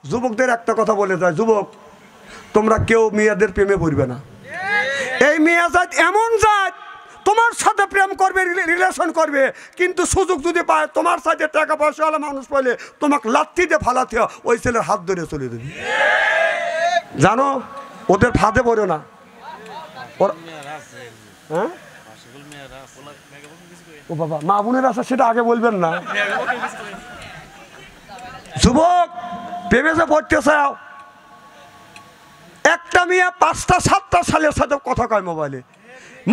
যুবকদের একটা কথা বলে যায়, যুবক তোমরা কেউ মেয়েদের প্রেমে পড়বে না। এই মেয়ে জাত এমন জাত তোমার সাথে প্রেম করবে, রিলেশন করবে, কিন্তু সুযোগ যদি পায় তোমার সাথে টাকা পয়সাওয়ালা মানুষ পাইলে তোমাকে লাথি দিয়ে ফালাতে ওই ছেলের হাত ধরে চলে দেবে। জানো ওদের ফাঁদে পড়ো না। হ্যাঁ ও বাবা, মা বোনের আছে সেটা আগে বলবেন না। যুবক প্রেমে যে পড়তে চাও, একটা মেয়ে 5টা 7টা ছেলের সাথে কথা কয়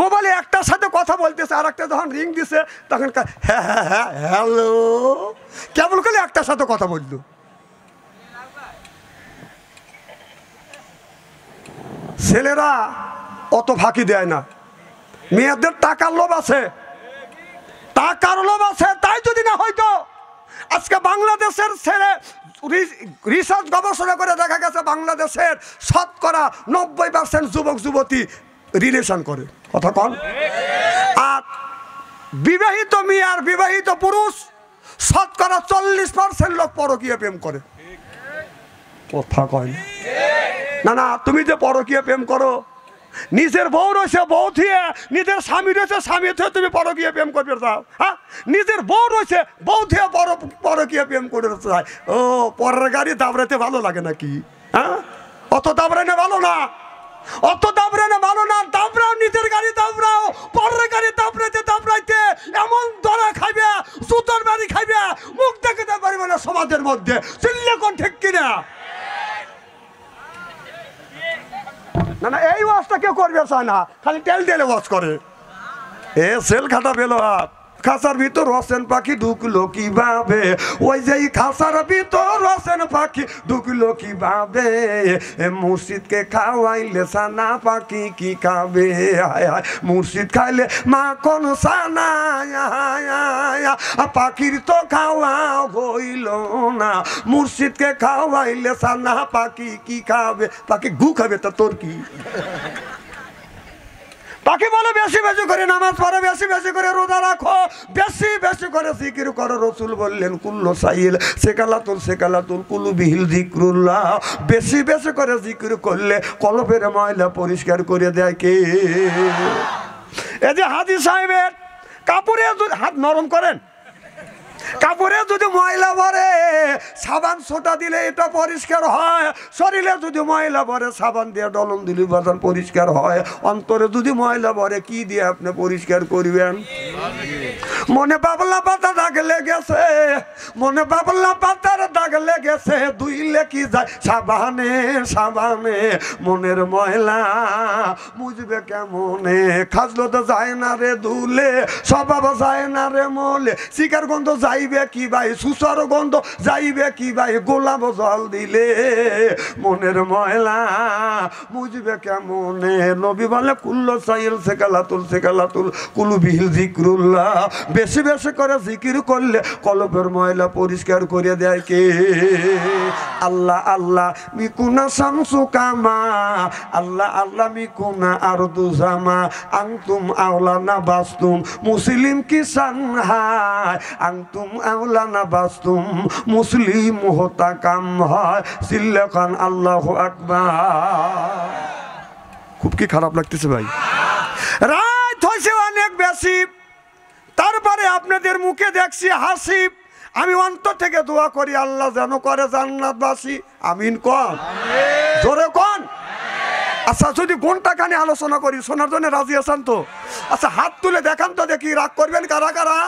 মোবাইলে একটার সাথে কথা বলতেছে, আর একটা যখন রিং দিছে তখন হ্যাঁ হ্যাঁ হ্যাঁ হ্যালো কেবল করে একটার সাথে কথা বলল। ছেলেরা অত ফাঁকি দেয় না, মেয়েদের টাকার লোভ আছে, তাই যদি না হয়তো আজকে বাংলাদেশের ছেলে রিসার্চ গবেষণা করে দেখা গেছে বাংলাদেশের শতকরা 90% যুবক যুবতী রিলেশন করে। কথা কন। আর বিবাহিত মেয়ে আর বিবাহিত পুরুষ শতকরা 40% লোক পরকীয়া প্রেম করে। কথা কয় না। না তুমি যে পরকীয়া প্রেম করো, নিজের বউ রয়েছে বউ থিয়ে, নিজের স্বামী রয়েছে স্বামী থিয়ে তুমি পরকীয়া প্রেম করবে চাও? হ্যাঁ, নিজের বউ রয়েছে বউ থিয়ে পরকীয়া প্রেম করে চায়। ও পরের গাড়ি দাবড়াতে ভালো লাগে নাকি? হ্যাঁ, অত দাবড়ানো ভালো না, দাবড়াও নিজের গাড়ি দাবড়াও, পরের গাড়ি দাবড়াইতে এমন ধরা খাইবে, জুতোর বাড়ি খাইবে, মুখ দেখাতে পারবে না সমাজের মধ্যে। চিল্লে কোন ঠিক কিনা? না না, এই ওয়াজটা কেউ করবে চায় না, খালি তেল তেলে ওয়াজ করে। সেল খাটা পেল হাত, খাঁচার ভিতর রসেন পাখি ঢুকলো কিভাবে, ওই যে খাঁচার ভিতর রসেন পাখি ঢুকলো কিভাবে, মুর্শিদকে খাওয়াইলে সানা পাখি কি খাবে, মুর্শিদ খাইলে মাখন সানা, পাখির তো খাওয়া হইল না, মুর্শিদকে খাওয়াইলে সানা পাখি কি খাবে, পাখি গু খাবে তা তোর কি? পাখি বলে বেশি বেশি করে নামাজ পড়ো, বেশি বেশি করে রোজা রাখো, বেশি বেশি করে জিকির করো। রসুল বললেন কুল্লু সাইল সেকালাতুল কুলু বিহিল জিক্রুল্লাহ, বেশি বেশি করে জিকির করলে কলবের ময়লা পরিষ্কার করে দেয় কে? এই যে হাজি সাহেবের কাপড়ে হাত নরম করেন, কাপড়ে যদি ময়লা ভরে সাবান সোটা দিলে এটা পরিষ্কার হয়, শরীরে যদি ময়লা ভরে সাবান দিয়ে ডলন দিলে বাজান পরিষ্কার হয়, অন্তরে যদি ময়লা ভরে কি দিয়ে আপনি পরিষ্কার করবেন? মনে বাবলা পাতা দাগ লেগেছে, মনে বাবলা পাতার দাগ লেগেছে, ধুইলে কি যায় সাবানে সাবানে, মনের ময়লা মুজবে কেমনে, খাজলো তো যায় না রে ধুলে, স্বভাব যায় না রে মলে, শিকার গন্ধ যাইবে কি ভাই, সুসার গন্ধ যাইবে কি ভাই, গোলাপ জল দিলে মনের ময়লা মুজবে কেমনে। নবী বলে কুল্লু সাইল সেকালাতুল কুলু বিহিল জিক্রুল্লাহ, বেশি বেশি করে জিকির করলে কলবের ময়লা পরিষ্কার করে দেয় কে? আল্লাহ আল্লাহ মিকুনা শামসু কামা, আল্লাহ আল্লাহ মিকুনা আরদু জামা, আনতুম আওলানা বাস্তুম মুসলিম কি সানহায়, আনতুম আওলানা বাস্তুম মুসলিম হতা কাম হয়, চিল্লা খান আল্লাহু আকবার। খুব কি খারাপ লাগতেছে ভাই? রাত হয়েছে অনেক বেশি, তারপরে আপনাদের মুখে দেখছি হাসি। আমি অন্তর থেকে দোয়া করি আল্লাহ যেন করে জান্নাতবাসী, আমিন কোন, জোরে কোন। আচ্ছা যদি কোনটা কানে আলোচনা করি শোনার জন্য রাজি আছেন তো? আচ্ছা হাত তুলে দেখান তো দেখি, রাগ করবেন কারা কারা?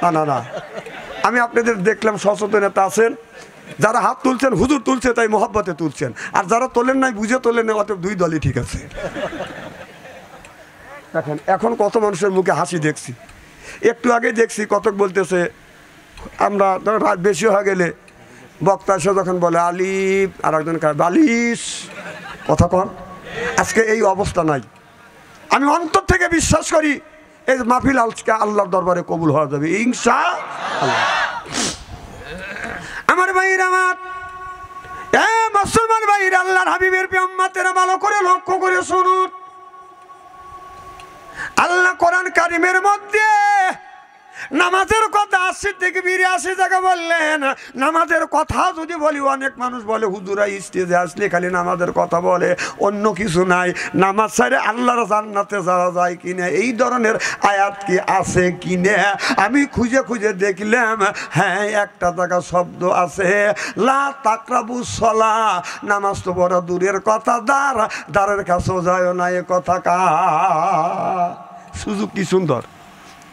না না না, আমি আপনাদের দেখলাম সচেতনতা আছেন, যারা হাত তুলছেন হুজুর তুলছে তাই মহব্বতে তুলছেন, আর যারা তোলেন নাই বুঝে তোলেন না, অতএব দুই দলই ঠিক আছে। দেখেন এখন কত মানুষের মুখে হাসি দেখছি, একটু আগে দেখছি কতক বলতেছে, আমরা রাত বেশি হয়ে গেলে বক্তা এসে যখন বলে আলিফ আর একজন বালিশ, কথা কন। আজকে এই অবস্থা নাই। আমি অন্তর থেকে বিশ্বাস করি এই মাহফিল আজকে আল্লাহর দরবারে কবুল হওয়া যাবে ইনশাআল্লাহ। আমার ভাইরা, আমার মুসলমান ভাইরা, আল্লাহর হাবিবের উম্মতেরা ভালো করে লক্ষ্য করে শুনুন। আল্লাহ কোরআন কারিমের মধ্যে নামাজের কথা 80 থেকে 82 জায়গা বললেন। নামাজের কথা যদি বলি, অনেক মানুষ বলে হুজুরা স্টেজে আসলে খালি নামাজের কথা বলে, অন্য কিছু নাই। নামাজ ছাড়ে আল্লাহর জান্নাতে যাওয়া যায় কিনা, এই ধরনের আয়াত কি আছে কিনা আমি খুঁজে খুঁজে দেখলাম। হ্যাঁ, একটা জায়গা শব্দ আছে, লা তাকরাবুস সালাহ, নামাজ তো বড় দূরের কথা, দ্বারের কাছেও যায় না। এ কথা কার? সুযোগ কি সুন্দর!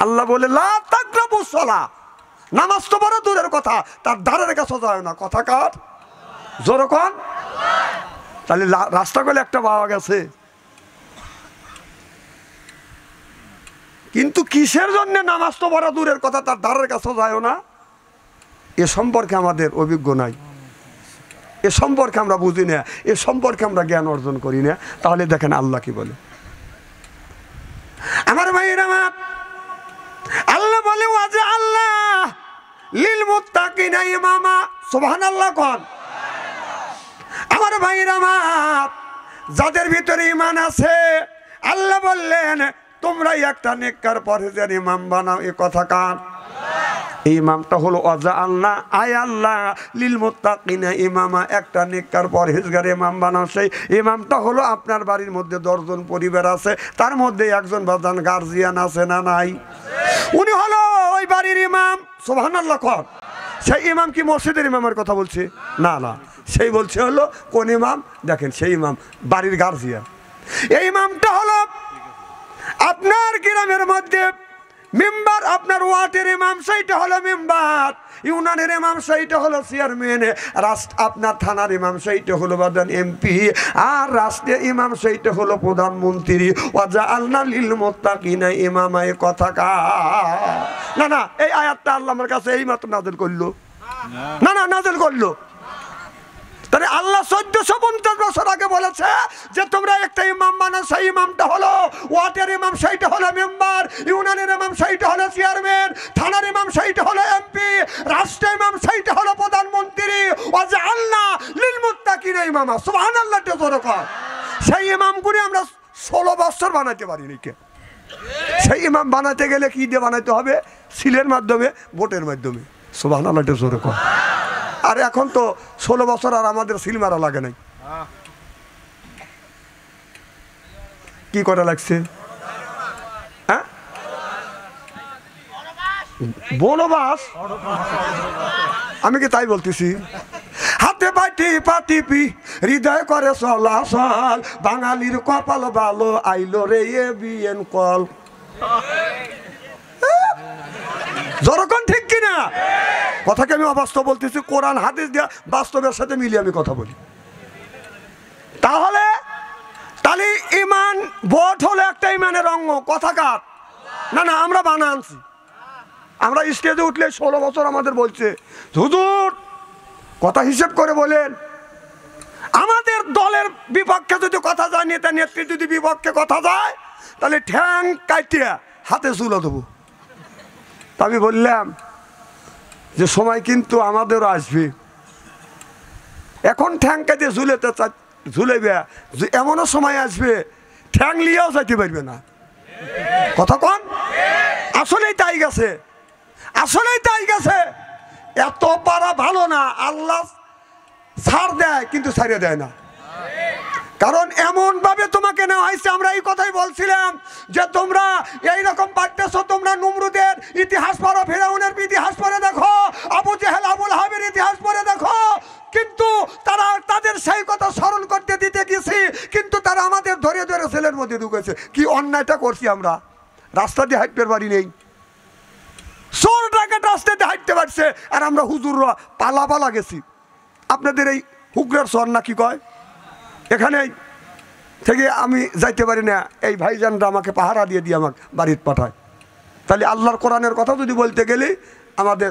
আল্লাহ বলে লা তাকরাবুস সালাহ, নামাজ তো বড় দূরের কথা, তার দ্বারের কাছেও যায় না। কথা কার? জোরে কোন? তাহলে রাস্তা গেলে একটা পাওয়া গেছে, কিন্তু কিসের জন্য নামাজ তো বড় দূরের কথা, তার দ্বারের কাছেও যায় না, এ সম্পর্কে আমাদের অভিজ্ঞ নাই, এ সম্পর্কে আমরা বুঝি না, এ সম্পর্কে আমরা জ্ঞান অর্জন করি না। তাহলে দেখেন আল্লাহ কি বলে। আমার ভাইয়েরা, আল্লাহ বলে ওয়াজা আল্লাহ লিল মুত্তাকিনা ইমামা। সুবহানাল্লাহ কোন? আমার ভাইয়েরা, যাদের ভিতরে ঈমান আছে, আল্লাহ বললেন তোমরা একটা নেককার পরহেজগার ইমাম বানাও। এ কথা কার? এই ইমামটা হলো ওয়াজা আল্লাহ, আয় আল্লাহ লিল মুত্তাকিনা ইমামা, একটা নেককার পরহেজগার ইমাম বানাও। সেই ইমামটা হলো আপনার বাড়ির মধ্যে 10 জন পরিবার আছে, তার মধ্যে একজন বাজান গার্জিয়ান আছে না নাই? উনি হলো ওই বাড়ির ইমাম। সুবহানাল্লাহ কোন? সেই ইমাম কি মসজিদের ইমামের কথা বলছে? না না, সেই বলছে হলো কোন ইমাম? দেখেন, সেই ইমাম বাড়ির গার্জিয়ান। এই ইমামটা হলো আপনার গ্রামের মধ্যে মেম্বার, আপনার ওয়ার্ডের ইমাম সেইটা হলো মেম্বার, ইউনিয়নের ইমাম সেইটা হলো চেয়ারম্যান, আপনার থানার ইমাম সেইটা হলো বাদান এমপি, আর রাষ্ট্রের ইমাম সেইটা হলো প্রধানমন্ত্রী। ওয়াজা আল্লাহ লিল মুত্তাকিনা ইমামা। এ কথা কার? না না, এই আয়াতটা আল্লাহ আমার কাছে এই মাত্র নাযিল করলো। না না, নাযিল করলো। তাহলে আল্লাহ 1450 বছর আগে বলেছে যে তোমরা একটা ইমাম বানাও। সেই ইমামটা হলো ওয়ার্ডের ইমাম, সেইটা হলো মেম্বার, ইউনিয়নের ইমাম সেইটা হলো চেয়ারম্যান, থানার ইমাম সেইটা হলো এমপি, রাষ্ট্রের ইমাম সেইটা হলো প্রধানমন্ত্রী। ওয়াজআলনা লিল মুত্তাকিনা ইমামা। সুবহানাল্লাহ। সেই ইমামগুলি আমরা 16 বছর বানাতে পারিনি। কে? সেই ইমাম বানাতে গেলে কি দিয়ে বানাতে হবে? সিলের মাধ্যমে, ভোটের মাধ্যমে। সুবহানাল্লাহ। আর এখন তো 16 বছর আর আমাদের সিল মারা লাগে নাই। কি করা লাগছে? হ্যাঁ, বনবাস। আমি কি তাই বলতেছি? হাতে পাটি পাটিপি হৃদয় করে চলাচল, বাঙালির কপাল ভালো, আইলো রে এ বিএন কল। যখন ঠিক কিনা? কথাকে আমি অবাস্তব বলতেছি, কোরআন হাদিস দিয়ে বাস্তবের সাথে মিলিয়ে আমি কথা বলি। তাহলে ইমান, ভোট হলো একটা ইমানের অঙ্গ। কথা কার? না না, আমরা বানা আনছি। আমরা স্টেজে উঠলে 16 বছর আমাদের বলছে হুজুর কথা হিসেব করে বলেন, আমাদের দলের বিপক্ষে যদি কথা যায়, নেতা নেত্রী যদি বিপক্ষে কথা যায়, তাহলে ঠ্যাং কাটিয়া হাতে চুলো দেবো। আমি বললাম যে সময় কিন্তু আমাদেরও আসবে, এখন ঠ্যাং কাটিয়ে ঝুলেবে, এমনও সময় আসবে ঠ্যাং লিয়েও যাইতে পারবে না। কথা কন? আসলেই তাই গেছে, আসলেই তাই গেছে। এত পারা ভালো না, আল্লাহ ছাড় দেয় কিন্তু ছাড়িয়ে দেয় না। কারণ এমন ভাবে তোমাকে নেওয়া হয়েছে। আমরা এই কথাই বলছিলাম যে তোমরা এইরকম পাঠ্যছ, তোমরা নমরুদের ইতিহাস পড়ো, ফিরাউনের ইতিহাস পড়ে দেখো, আবু জেহেল আবুল হাবের ইতিহাস পড়ে দেখো, কিন্তু তারা তাদের সেই কথা স্মরণ করতে দিতে গেছি, কিন্তু তারা আমাদের ধরে ধরে ছেলের মধ্যে ঢুকেছে। কি অন্যায়টা করছি আমরা? রাস্তা দিয়ে হাঁটতে পারি নেই, চোর ডাকাত রাস্তা দিয়ে হাঁটতে পারছে, আর আমরা হুজুররা পালা পালা গেছি। আপনাদের এই হুগরার চর না কি কয়, এখানে থেকে আমি যাইতে পারি না, এই ভাইজানরা আমাকে পাহারা দিয়ে আমাকে বাড়িতে পাঠায়। তাহলে আল্লাহর কোরআনের কথা যদি বলতে গেলে আমাদের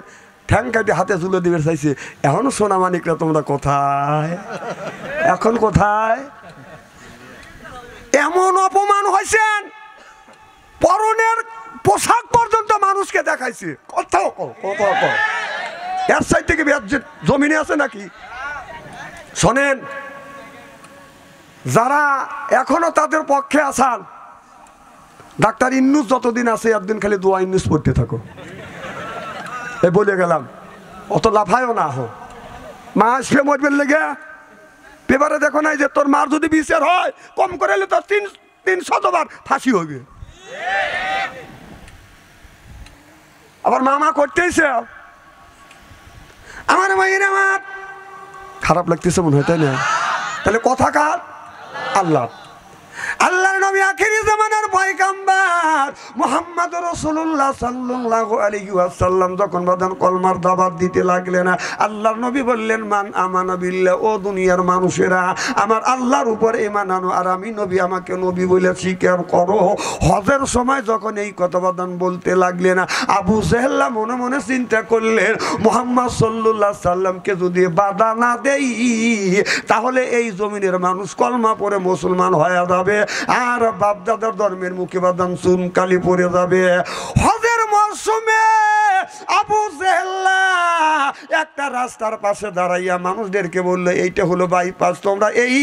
ঠ্যাং কাটে হাতে তুলে দিবে চাইছে। এখনো সোনা মানিকরা তোমরা কোথায়? এখন কোথায়? এমন অপমান হয়েছেন, পরনের পোশাক পর্যন্ত মানুষকে দেখাইছে। কোথাও এর সাইড থেকে জমিনে আছে নাকি? শোনেন, যারা এখনো তাদের পক্ষে আছেন, ডাক্তার ইন্নুস যতদিন আছে একদিন খালি দোয়া ইন্নুস পড়তে থাকো। এই বলে গেলাম, অত লাফায়ও না হো। মা আসলে মরবেন লেগে পেপারে দেখো নাই যে তোর মার যদি বিচার হয় কম করে এলে তোর 300 বার ফাঁসি হবে। আবার মামা করতেইছে আমার মায়ের, আমার খারাপ লাগতেছে মনে হয়, তাই না? তাহলে কথা কার? আল্লাহ। আল্লাহর নবী আখিরি জামানার পয়গম্বর মুহাম্মদ রাসূলুল্লাহ সাল্লাল্লাহু আলাইহি ওয়াসাল্লাম যখন বাদান কলমার দাওয়াত দিতে লাগলেন, আল্লাহর নবী বললেন, মান আমানা বিল্লাহ, ও দুনিয়ার মানুষেরা আমার আল্লাহর উপর ঈমান আনো আর আমি নবী আমাকে নবী বলে স্বীকার করো। হজের সময় যখন এই কথা বাদান বলতে লাগলেন, আবু জেহেল মনে মনে চিন্তা করলেন, মুহাম্মদ সাল্লাল্লাহু আলাইহি সাল্লামকে যদি বাধা না দেই তাহলে এই জমিনের মানুষ কলমা পড়ে মুসলমান হয়ে যাবে আর বাপদাদার ধর্মের মুখে বাদাম চুন কালি পড়ে যাবে। হজের মরশুমে আবু জেহেল একটা রাস্তার পাশে দাঁড়াইয়া মানুষদেরকে বললো, এইটা হলো বাইপাস, তোমরা এই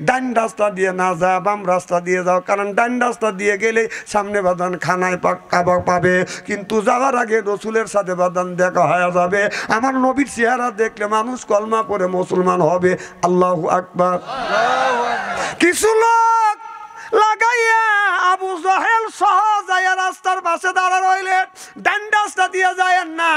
ডান রাস্তা দিয়ে না যা বাম রাস্তা দিয়ে যাও, কারণ ডান রাস্তা দিয়ে গেলে সামনে বাদান খানায় কাবাব পাবে, কিন্তু যাওয়ার আগে রসুলের সাথে বাদান দেখা হয়ে যাবে, আমার নবীর চেহারা দেখলে মানুষ কলমা পড়ে মুসলমান হবে। আল্লাহু আকবার। কিছু লোক লাগাইয়া আবু জেহেল সহ যায় রাস্তার পাশে দাঁড়া রইলেন, ডান রাস্তা দিয়ে যায় না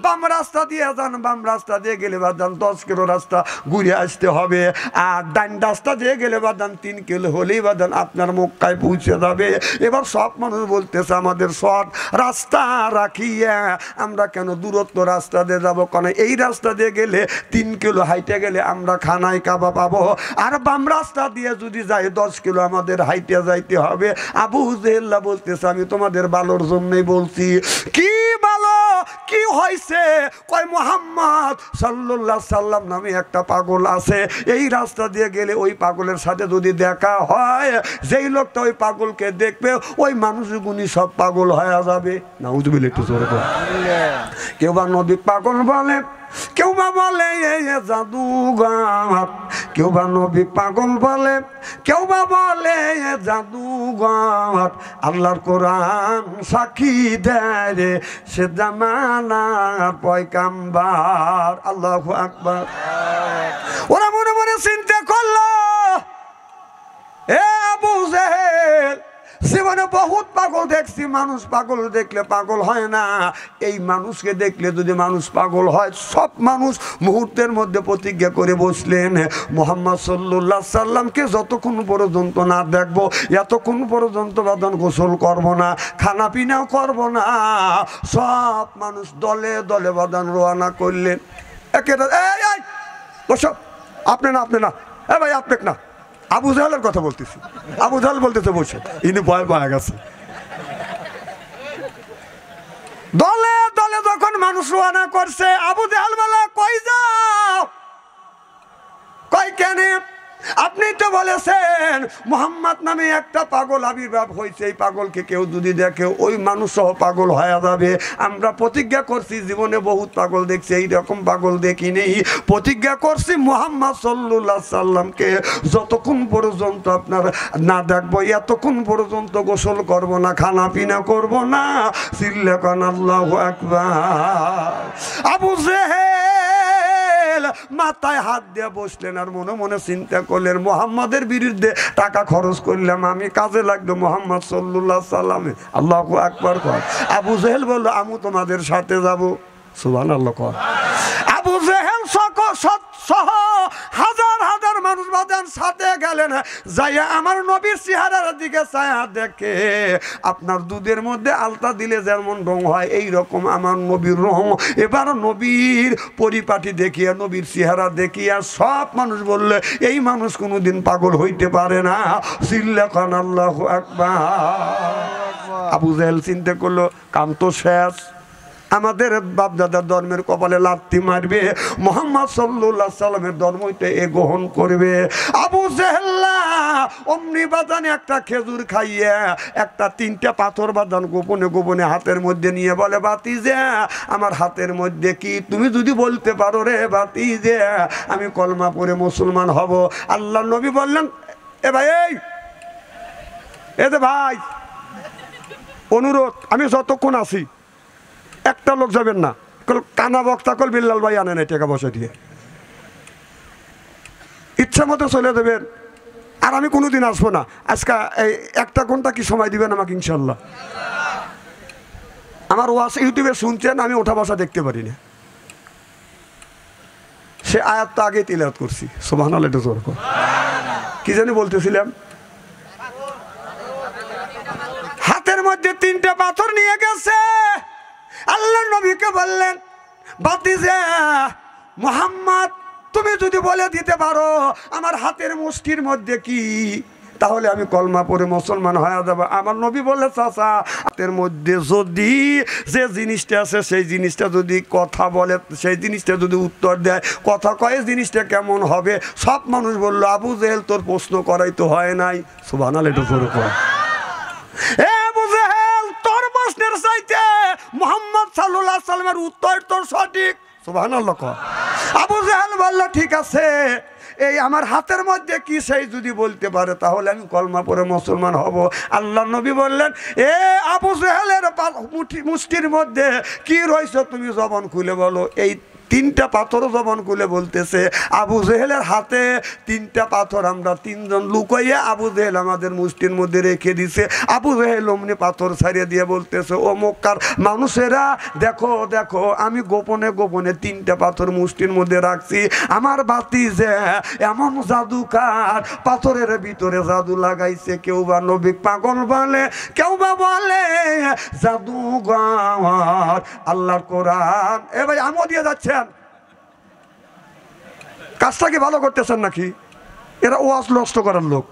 বাম রাস্তা দিয়ে যান, বাম রাস্তা দিয়ে গেলে বাদান 10 কিলো রাস্তা ঘুরে আসতে হবে, আর ডান রাস্তা দিয়ে গেলে বাদান 3 কিলো হলেই বাদান আপনার মক্কায় পৌঁছে যাবে। এবার সব মানুষ বলতেছে, আমাদের শর্ট রাস্তা রাখিয়া আমরা কেন দূরত্ব রাস্তা দিয়ে যাবো, কারণ এই রাস্তা দিয়ে গেলে 3 কিলো হাইটে গেলে আমরা খানায় কাবা পাবো, আর বাম রাস্তা দিয়ে যদি যাই 10 কিলো আমাদের হাইটে যাইতে হবে। আবু জেহেল বলতেছে, আমি তোমাদের ভালোর জন্যই বলছি। কি ভালো, কি হয়েছে? কয় মুহাম্মদ সাল্লাল্লাহু আলাইহি সাল্লাম নামে একটা পাগল আছে, এই রাস্তা দিয়ে গেলে ওই পাগলের সাথে যদি দেখা হয়, যেই লোকটা ওই পাগলকে দেখবে ওই মানুষগুনি সব পাগল হয়ে যাবে। নাউজুবিল্লাহ। একটু জোরে বল। কেউ বা নবী পাগল বলে, কেউ বা বলে জাদুঘর, কেউ বা নবী পাগল বলে, কেউ বা বলে জাদুঘর। আল্লাহর কোরআন সাক্ষী দেয় সে জামানার পয়গম্বর। আল্লাহু আকবার। ওরা মনে মনে চিন্তা করলো, এ আবু জেহেল জীবনে বহুত পাগল দেখছি, মানুষ পাগল দেখলে পাগল হয় না, এই মানুষকে দেখলে যদি মানুষ পাগল হয়। সব মানুষ মুহূর্তের মধ্যে প্রতিজ্ঞা করে বসলেন, মুহাম্মদ সাল্লাল্লাহু আলাইহি সাল্লামকে যতক্ষণ পর্যন্ত না দেখবো এতক্ষণ পর্যন্ত বাদন গোসল করব না, খানা পিনাও করব না। সব মানুষ দলে দলে বাদন রওনা করলেন। এই বসো, আপনি না, আপনি না, এ ভাই আপনি না, আবু জেহেলের কথা বলতেছি। আবু জেহেল বলতেছে বসে, ইনি ভয় পাওয়া গেছে। দলে দলে যখন মানুষ রওনা করছে, আবু জেহেল বলে, কই যাও? কই কেন? আপনি তো বলেছেন মুহাম্মদ নামে একটা পাগল আবির্ভাব হয়েছে, এই পাগলকে কেউ যদি দেখে ওই মানুষ সহ পাগল হয়ে যাবে। আমরা প্রতিজ্ঞা করছি, জীবনে বহুত পাগল দেখছি, এইরকম পাগল দেখিনি। প্রতিজ্ঞা করছি মুহাম্মদ সাল্লাল্লাহু আলাইহি সাল্লামকে যতক্ষণ পর্যন্ত আপনার না দেখবো এতক্ষণ পর্যন্ত গোসল করব না, খানা পিনা করব না। চিল্লাকান আল্লাহু আকবার। আবু জেহেল মাথায় হাত দিয়ে বসলেন আর মনে মনে চিন্তা করলেন, মুহাম্মাদের বিরুদ্ধে টাকা খরচ করলাম, আমি কাজে লাগলো মুহাম্মদ সাল্লাল্লাহু আলাইহি সাল্লামে। আল্লাহু আকবার কর। আবু জেহেল বলল, আমি তোমাদের সাথে যাব। সুবহানাল্লাহ কর। আবু জেহেল সহ হাজার হাজার মানুষ বাজান সাথে গেলেন, যাইয়া আমার নবীর চেহারার দিকে ছায়া দেখে আপনার দুধের মধ্যে আলতা দিলে যেমন রং হয় এই রকম আমার নবীর রং। এবার নবীর পরিপাটি দেখিয়া, নবীর চেহারা দেখিয়া সব মানুষ বললে, এই মানুষ কোনোদিন পাগল হইতে পারে না। চিল্লাকান আল্লাহু আকবার। আবু জেহেল চিন্তা করলো, কাম তো শেষ, আমাদের বাপদাদার ধর্মের কপালে লাথি মারবে, মুহাম্মদ সাল্লাল্লাহু আলাইহি সাল্লামের ধর্মইতে এ গ্রহণ করবে। আবু জেহেল অমনি বাদানে একটা খেজুর খাইয়া একটা 3টা পাথর বাদান গোপনে গোপনে হাতের মধ্যে নিয়ে বলে, ভাতিজা আমার হাতের মধ্যে কি? তুমি যদি বলতে পারো রে ভাতিজা, আমি কলমা পড়ে মুসলমান হব। আল্লাহর নবী বললেন, এ ভাই, এই যে ভাই, অনুরোধ, আমি যতক্ষণ আছি একটা লোক যাবেন না, কানা বক্তা কল বিল্লাল ভাই আনে নাই টাকা পয়সা দিয়ে, ইচ্ছা মতো চলে দেবেন, আর আমি কোনোদিন আসবো না। আজকে এই 1 ঘন্টা কি সময় দিবেন আমাকে ইনশাল্লাহ? আমার ওয়াজ ইউটিউবে শুনছেন, আমি ওঠা বসা দেখতে পারি না। সে আয়াত তো আগে তিলাওয়াত করছি, সুবহানাল্লাহ। এটা জোর করে কি জানি বলতেছিলাম, হাতের মধ্যে 3টা পাথর নিয়ে গেছে। আল্লাহ নবীকে বললেন, ভাতিজা মুহাম্মদ, তুমি যদি বলে দিতে পারো আমার হাতের মুষ্টির মধ্যে কি, তাহলে আমি কলমা পড়ে মুসলমান হয়ে যাব। আমার নবী বলে, চাচা হাতের মধ্যে যদি যে জিনিসটা আছে সেই জিনিসটা যদি কথা বলে, সেই জিনিসটা যদি উত্তর দেয়, কথা কয়ে জিনিসটা কেমন হবে? সব মানুষ বলল, আবু জেহেল তোর প্রশ্ন করাই তো হয় নাই। সুবহানাল্লাহ। এটা জোরে কর। এ আবু জেহেল, তোর প্রশ্নের চাইতে মুহাম্মদ সাল্লাল্লাহু আলাইহি সাল্লামের উত্তর তোর সঠিক। সুবহানাল্লাহ। আবু জেহেল বলল, ঠিক আছে, এই আমার হাতের মধ্যে কি সেই যদি বলতে পারে তাহলে আমি কলমা পড়ে মুসলমান হব। আল্লাহ নবী বললেন, এ আবু জেহেলের মুষ্টির মধ্যে কি রয়েছে তুমি জবান খুলে বলো। এই 3টা পাথর জবান খুলে বলতেছে, আবু জেহেলের হাতে 3টা পাথর আমরা 3জন লুকাইয়া আবু জেহেল আমাদের মুষ্টির মধ্যে রেখে দিছে। আবু জেহেল অমনি পাথর ছাড়িয়ে দিয়ে বলতেছে, ও মক্কার মানুষেরা দেখো দেখো, আমি গোপনে গোপনে 3টা পাথর মুষ্টির মধ্যে রাখছি। আমার ভাতিজা এমন জাদুকার, পাথরের ভিতরে জাদু লাগাইছে। কেউ বা নবী পাগল বলে, কেউ বা বলে জাদুঘর। আল্লাহর কোরআন। এ ভাই আমিও দিয়ে যাচ্ছে, কাজটা কি ভালো করতেছেন নাকি? এরা ওয়াজ নষ্ট করার লোক।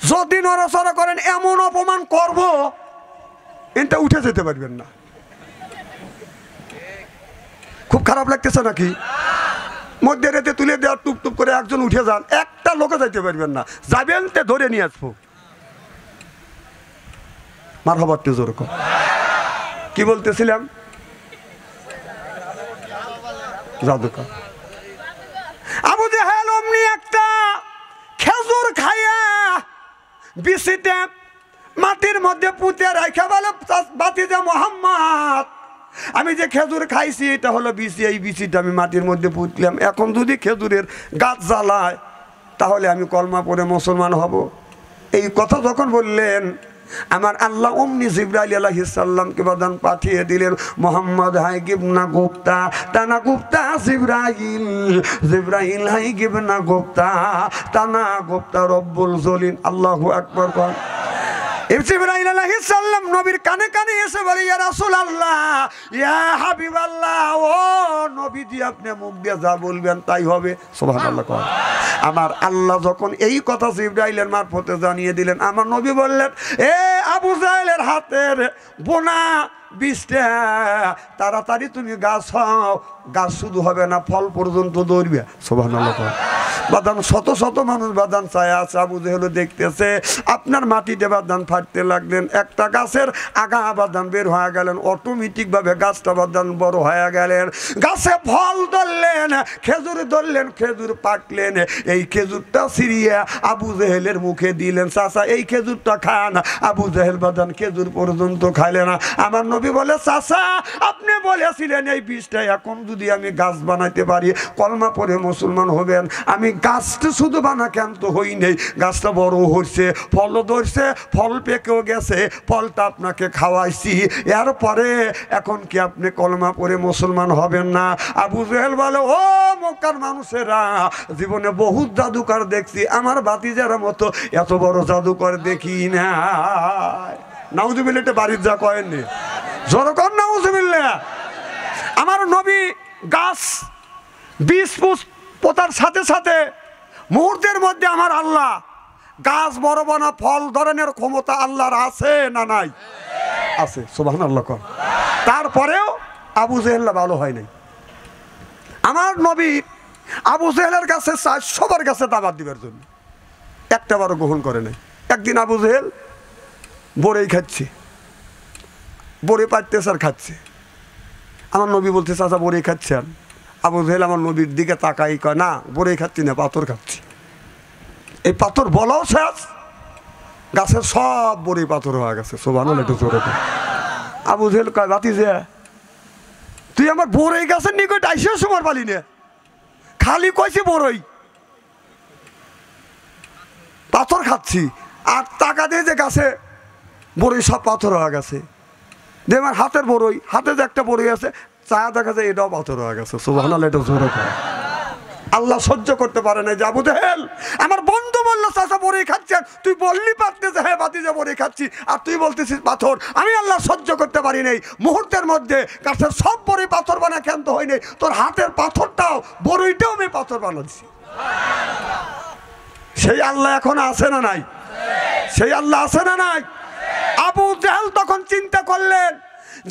যদি নড়াচড়া করেন এমন অপমান করব, এটা উঠে যেতে পারবেন না। খুব খারাপ লাগতেছে নাকি? মধ্যে রেতে তুলে দেওয়া টুপ টুপ করে একজন উঠে যান, একটা লোকে যাইতে পারবেন না। যাবেন তে ধরে নিয়ে আসবো। মারহাবা জোরকম। কি বলতেছিলাম? জাদুকর। আবু জেহেল অমনি একটা খেজুর খাইয়া বিচিতে মাটির মধ্যে পুঁতে রাখা বলে, ভাতিজা মুহাম্মদ, আমি যে খেজুর খাইছি এটা হলো বিচি, এই বিচিটা আমি মাটির মধ্যে পুঁতলাম। এখন যদি খেজুরের গাছ জ্বালায় তাহলে আমি কলমা পড়ে মুসলমান হব। এই কথা যখন বললেন, আমার আল্লাহ অমনি জিবরাইল আলাইহিস সালামকে বাদান পাঠিয়ে দিলেন, মুহাম্মদ হাই গিবনা গুপ্তা তানা গুপ্তা জিবরাইল, জিবরাইল হাই গিবনা গুপ্তা তানা গুপ্তা রব্বুল জলিন। আল্লাহু আকবার। কোন জিবরাইল আলাইহিস সালাম নবীর কানে কানে এসে বলে, ইয়া রাসূলুল্লাহ, ইয়া হাবিবাল্লাহ, ও নবীজি আপনি মুখ দিয়ে যা বলবেন তাই হবে। সুবহানাল্লাহ। আমার আল্লাহ যখন এই কথা জিবরাইলের মারফতে জানিয়ে দিলেন, আমার নবী বললেন, এ আবু জেহেলের হাতের বোনা বিষটা তাড়াতাড়ি তুমি গাছ হও। গাছ শুধু হবে না, ফল পর্যন্ত ধরবে। সুবহানাল্লাহ। বাদান শত শত মানুষ বাদান চায় আছে, আবু জেহেল দেখতেছে। আপনার মাটিতে বাদান ফাটতে লাগলেন, একটা গাছের আগা বাদান বের হয়ে গেলেন, অটোমেটিক ভাবে গাছটা বাদান বড় হয়ে গেলেন। গাছে ফল ধরলেন, খেজুর ধরলেন, খেজুর পাকলেন। এই খেজুরটা ছিঁড়িয়ে আবু জেহেলের মুখে দিলেন, চাচা এই খেজুরটা খান। আবু জেহেল বাদান খেজুর পর্যন্ত খাইলে না। আমার নবী বলে, চাচা আপনি বলেছিলেন এই বীজটা এখন যদি আমি গাছ বানাইতে পারি কলমা পড়ে মুসলমান হবেন। আমি গাছটা শুধু বানা কেন তো হই নেই, গাছটা বড় হচ্ছে, ফল ধরছে, ফল পেকেও গেছে, ফলটা আপনাকে খাওয়াইছি, এরপরে এখন কি আপনি কলমা পড়ে মুসলমান হবেন না? আবু জেহেল বলে, ও মক্কার মানুষেরা, জীবনে বহুত জাদুকর দেখছি, আমার ভাতিজার মতো এত বড় জাদুকর দেখি না। নাউজুবিল্লাহ। এটা বাড়ির যা কয়েননি, জোর কর নাউজুবিল্লাহ। আমার নবী গাছ বীজ পোতার সাথে সাথে মুহূর্তের মধ্যে আমার আল্লাহ গাছ বড় বানা ফল ধরনের ক্ষমতা আল্লাহর আছে না নাই? আছে। সুবহানাল্লাহ। তারপরেও আবু জেহেল ভালো হয় নাই। আমার নবী আবু জেহেলের কাছে সবার কাছে দাওয়াত দিবার জন্য একটা বারও গ্রহণ করে নাই। একদিন আবু জেহেল বড়েই খাচ্ছে, বড়ে পাইতেছে আর খাচ্ছে। আমার নবী বলছে, চাচা বড়েই খাচ্ছেন? আবু জেহেল আমার নবীর দিকে তাকাই কয়, না বড়েই খাচ্ছি না, পাথর খাচ্ছি। এই পাথর বলাও শেষ, গাছের সব বড়ি পাথর হয়ে গেছে। সুবহানাল্লাহ। একটু জোরে। আবু জেহেল কয় ভাতিজা তুই আমার বড়ই গাছের নিকট আইসিও সময় পালি না, খালি কইছি বড়ই পাথর খাচ্ছি, আর টাকা দিয়ে যে গাছে বড়ই সব পাথর হয়ে গেছে। যে আমার হাতের বড়ই, হাতে যে একটা বড়ই আছে চা দেখা যায় এটাও পাথর হয়ে গেছে। সুবহানাল্লাহ, এটা জোরে কয়। আল্লাহ সহ্য করতে পারে না যে আবু জেহেল আমার বন্ধু বললো চাচা বড়ি খাচ্ছেন, তুই বললি পারতে যে হ্যাঁ ভাতিজা বড়ি খাচ্ছি, আর তুই বলতেছিস পাথর। আমি আল্লাহ সহ্য করতে পারি নাই। মুহূর্তের মধ্যে গাছের সব বড়ি পাথর বানা ক্ষান্ত হয় নাই, তোর হাতের পাথরটাও বড়ইটাও আমি পাথর বানাচ্ছি। সেই আল্লাহ এখন আছে না নাই? সেই আল্লাহ আছে না নাই? আবু জেহেল তখন চিন্তা করলেন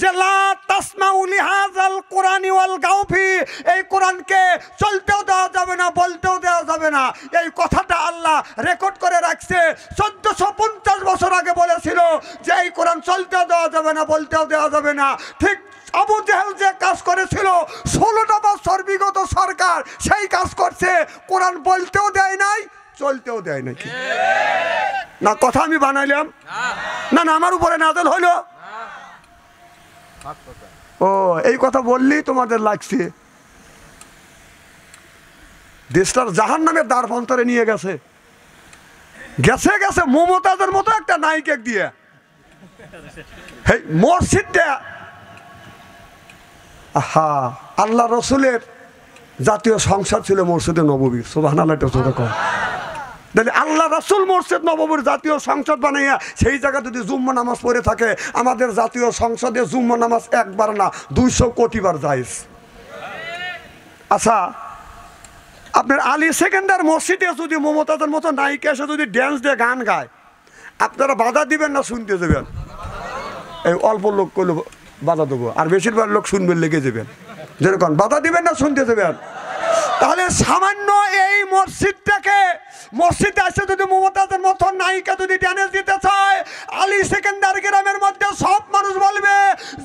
যে লা তাসমাউ লিহাযাল কুরআনি ওয়াল গাউফি, এই কোরআনকে চলতেও দেওয়া যাবে না, বলতেও দেওয়া যাবে না। এই কথাটা আল্লাহ রেকর্ড করে রাখছে। 1450 বছর আগে বলেছিল যে এই কোরআন চলতেও দেওয়া যাবে না, বলতেও দেওয়া যাবে না। ঠিক আবু জেহেল যে কাজ করেছিল 16টা বছর বিগত সরকার সেই কাজ করছে, কোরআন বলতেও দেয় নাই, চলতেও দেয় নাকি না? কথা আমি বানাইলাম না? না আমার উপরে নাযিল হইল? ও এই কথা বললি তোমাদের লাগছে। দেশটার জাহান্নামের দ্বার প্রান্তরে নিয়ে গেছে গেছে গেছে মমতাজের মতো একটা নায়িকা দিয়ে। মসজিদটা আহা আল্লাহ রসুলের জাতীয় সংসদ ছিল মসজিদে নববী। সুবহানাল্লাহ, তাহলে আল্লাহ রাসূল মসজিদ নববীর জাতীয় সংসদ বানাইয়া সেই জায়গায় যদি জুম্মা নামাজ পড়ে থাকে, আমাদের জাতীয় সংসদে জুম্মা নামাজ একবার না 200 কোটি বার জায়েজ। আচ্ছা আপনার আলী সেকেন্ডার মসজিদে যদি মমতাজের মতো নায়িকা এসে যদি ড্যান্স দিয়ে গান গায়, আপনারা বাধা দিবেন না শুনতে যাবেন? এই অল্প লোক করলে বাধা দেবো, আর বেশিরভাগ লোক শুনবেন লেগে যাবেন। যেরকম বাধা দিবেন না শুনতে যাবেন? তাহলে সামান্য এই মসজিদটাকে, মসজিদে আসে যদি মমতাজের মতো নায়িকা যদি ড্যান্স দিতে চায়, আলী সেকেন্ডার গ্রামের মধ্যে সব মানুষ বলবে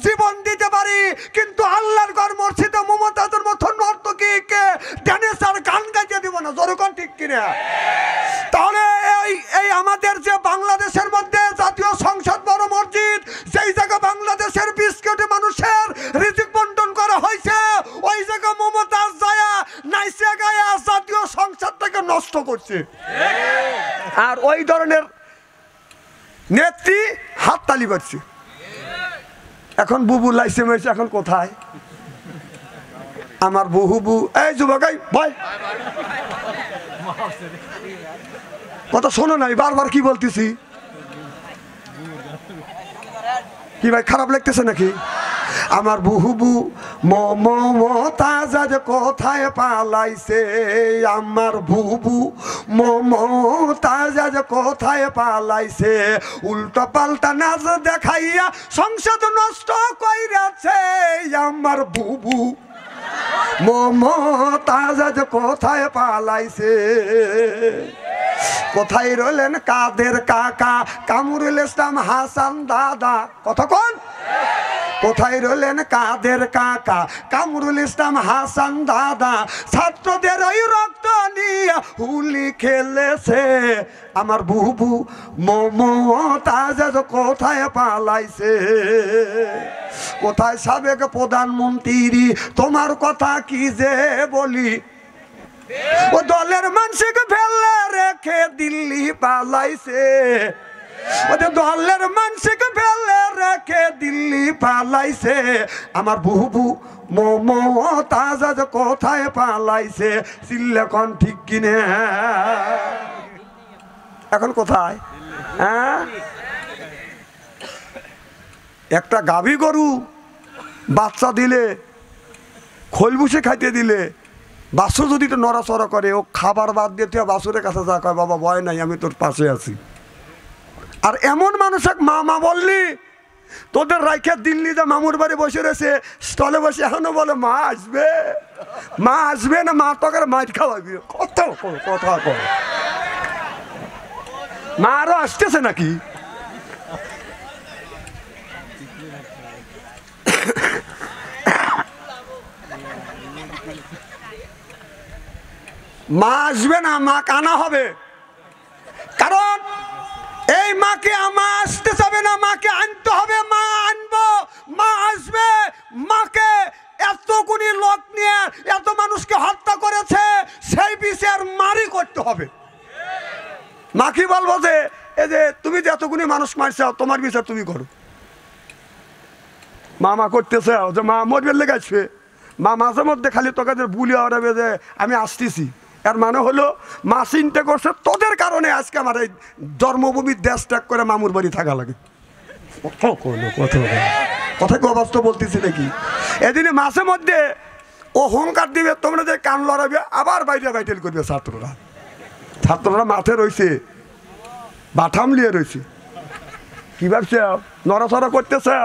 জীবন দিতে পারি, কিন্তু আল্লাহর ঘর মসজিদে মমতাজের মতো নর্তকীকে ড্যান্স আর গান গাইতে দিব না। যেরকম ঠিক কিনা? তাহলে এই আমাদের যে বাংলাদেশের মধ্যে জাতীয় সংসদ বড় মসজিদ, সেই জায়গা বাংলাদেশের 20 কোটি মানুষের রিজিক বন্টন করা হয়েছে, ওই জায়গা মমতাজ যায়া নাইসে গায়া জাতীয় সংসদটাকে নষ্ট করছে। আর ওই ধরনের নেত্রী হাততালি বাজছে। এখন বুবু লাইসে মেরেছে, এখন কোথায় আমার বুবু? এই যুবক ভাই কথা শোনো নাই, বারবার কি বলতেছি? কি ভাই খারাপ লাগতেছে নাকি? আমার বুবু মমতাজ কোথায় পালাইছে, আমার বুবু মমতাজ কোথায় পালাইছে, উল্টো পাল্টা নাচ দেখাইয়া সংসদ নষ্ট কইরাছে আমার বুবু মমতাজ কোথায় পালাইছে। কোথায় রইলেন কাদের কাকা কামরুল ইসলাম হাসান দাদা? কতক্ষণ? কোথায় রইলেন কাদের কাকা কামরুল ইসলাম হাসান দাদা? ছাত্রদের ওই রক্ত নিয়ে হুলি খেলেছে আমার বুবু মমতাজ কোথায় পালাইছে। কোথায় সাবেক প্রধানমন্ত্রী, তোমার কথা কি যে বলি, ও দলের মানুষকে ফেলে রেখে দিল্লি পালাইছে, ওদের দলের মানুষকে ফেলে রেখে দিল্লি পালাইছে আমার বুবু মমতাজ কোথায় পালাইছে। চিল্লেখন ঠিক কিনে? এখন কোথায়? হ্যাঁ, একটা গাভী গরু বাচ্চা দিলে, খোল ভুষে খাইতে দিলে, বাছুর যদি একটু নড়াচড়া করে, ও খাবার বাদ দিয়ে তুই বাছুরের কাছে যা কয় বাবা ভয় নাই আমি তোর পাশে আছি। আর এমন মানুষ এক মা বললি তোদের রাইখা দিল্লি যে মামুর বাড়ি বসে রয়েছে স্টলে বসে এখনো বলে মা আসবে, মা আসবে না, মা তোকে মাছ খাওয়াবি। কথা কর, মা আরো আসতেছে নাকি? মা আসবে না, মা কানা হবে। কারণ এই মাকে আমা আসতে যাবে না, মাকে আনতে হবে। মা আনবো, মাকে এত গুণী লোক নিয়ে এত মানুষকে হত্যা করেছে, সেই বিচার মারি করতে হবে। মা কি বলবো যে এই যে তুমি যে এত গুণী মানুষ মারছো, তোমার বিচার তুমি করো। মা করতেছে যে মা মরবে লেগেছে, মা মাঝে মধ্যে খালি তোকে বুলি আওড়াবে যে আমি আসতেছি। এর মানে হলো মা চিন্তা করছে তোদের কারণে আজকে আমার এই জন্মভূমির দেশ ত্যাগ করে মামুর বাড়ি থাকা লাগে। কথা অবাস্তব বলতেছি নাকি? এদিনে মাঝে মধ্যে অহংকার দিবে, তোমরা যে কান লড়াবে, আবার বাইরে বাইটেল করবে ছাত্ররা মাঠে রয়েছে, বাঠাম লিয়ে রয়েছে। কি ভাবছে নড়াচড়া করতেছে,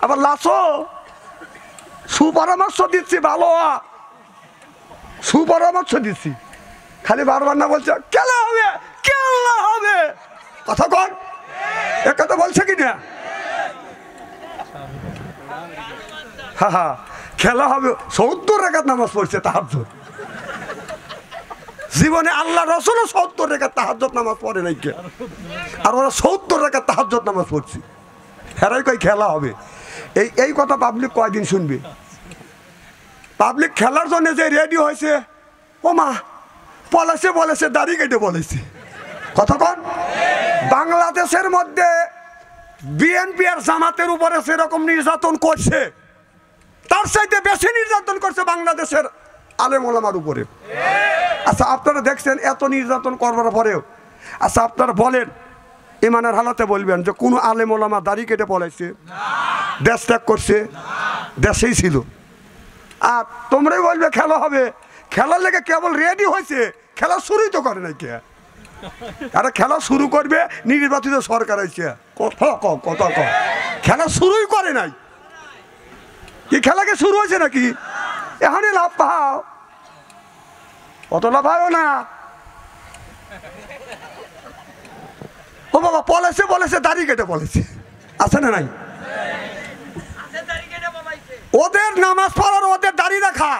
আবার লাচো সুপরামর্শ দিচ্ছি, ভালো সুপরামর্শ দিচ্ছি, খালি বারবার না বলছে খেলা হবে খেলা হবে। কথা কন এক কথা বলছে কি না? হ্যাঁ খেলা হবে। 70 রাকাত নামাজ পড়ছে তাহাজ্জুদ। জীবনে আল্লাহ রসুল 70 রাকাত তাহাজ্জুদ নামাজ পড়ে নাই কে, আর ওরা 70 রাকাত তাহাজ্জুদ নামাজ পড়ছে। হেরাই কই খেলা হবে। এই কথা পাবলিক কয়দিন শুনবে? পাবলিক খেলার জন্য যে রেডি হয়েছে, ও মা বলেছে দাড়ি কেটে বলেছে। কথা কন বাংলাদেশের মধ্যে বিএনপি আর জামাতের উপরে সেরকম নির্যাতন করছে, তার চাইতে বেশি নির্যাতন করছে বাংলাদেশের আলেম ওলামার উপরে। আচ্ছা আপনারা দেখছেন এত নির্যাতন করবার পরেও, আচ্ছা আপনারা বলেন ইমানের হালাতে বলবেন যে কোনো আলেম ওলামা দাড়ি কেটে পলাইছে, দেশ ত্যাগ করছে? দেশেই ছিল। আর তোমরাই বলবে খেলা হবে। খেলার লেগে কেবল রেডি হয়েছে, খেলা শুরুই তো করে নাই কে। আরে খেলা শুরু করবে নির্বাচিত সরকার হয়েছে, কথা খেলা শুরুই করে নাই। কি খেলাকে শুরু হয়েছে নাকি? এখানে লাভ পাও, অত লাভ হয় না। ও বাবা বলেছে দাড়ি কেটে বলেছে, আছে না নাই? ওদের নামাজ পড়ার, ওদের দাড়ি রাখা,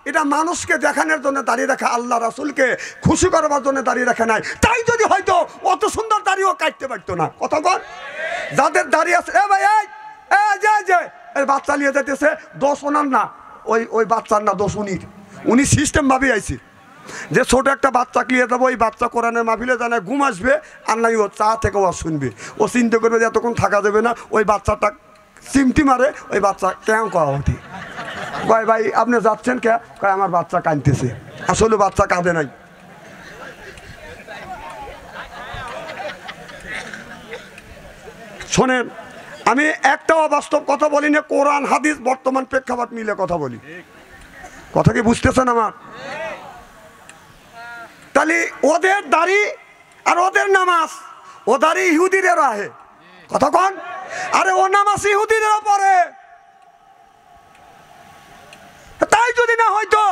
এটা মানুষকে দেখানোর জন্য দাঁড়িয়ে রাখা, আল্লাহ রাসূলকে খুশি করবার জন্য দাঁড়িয়ে রাখা নাই। তাই যদি হয়তো অত সুন্দর দাড়িও কাটতে পারতো না। কথা বল, যাদের দাড়ি আছে এ ভাই এই বাচ্চা নিয়ে যেতেছে, দোষ ওনার না, ওই বাচ্চার না, দোষ উনি সিস্টেম ভাবে আইছে যে ছোট একটা বাচ্চা ক্লিয়ে দেবো, ওই বাচ্চা কোরআনের মাহফিলে জানায় ঘুম আসবে, আর নাই ও চা থেকে ও শুনবে। ও চিন্তা করবে যে এতক্ষণ থাকা যাবে না, ওই বাচ্চাটা চিমটি মারে, ওই বাচ্চা কেন কয়া ওঠে, কয় ভাই আপনি যাচ্ছেন কে, কয় আমার বাচ্চা কাঁদতেছে। আসলে বাচ্চা কাঁদে নাই। শোনেন, আমি একটা অবাস্তব কথা বলি না, কোরআন হাদিস বর্তমান প্রেক্ষাপট মিলে কথা বলি। কথা কি বুঝতেছেন আমার? তাহলে ওদের দাড়ি আর ওদের নামাজ, ও দাড়ি ইহুদিদের আহে। কথা কন, আরে ও নামাজ ইহুদিদের পরে। তাই যদি না হয়তো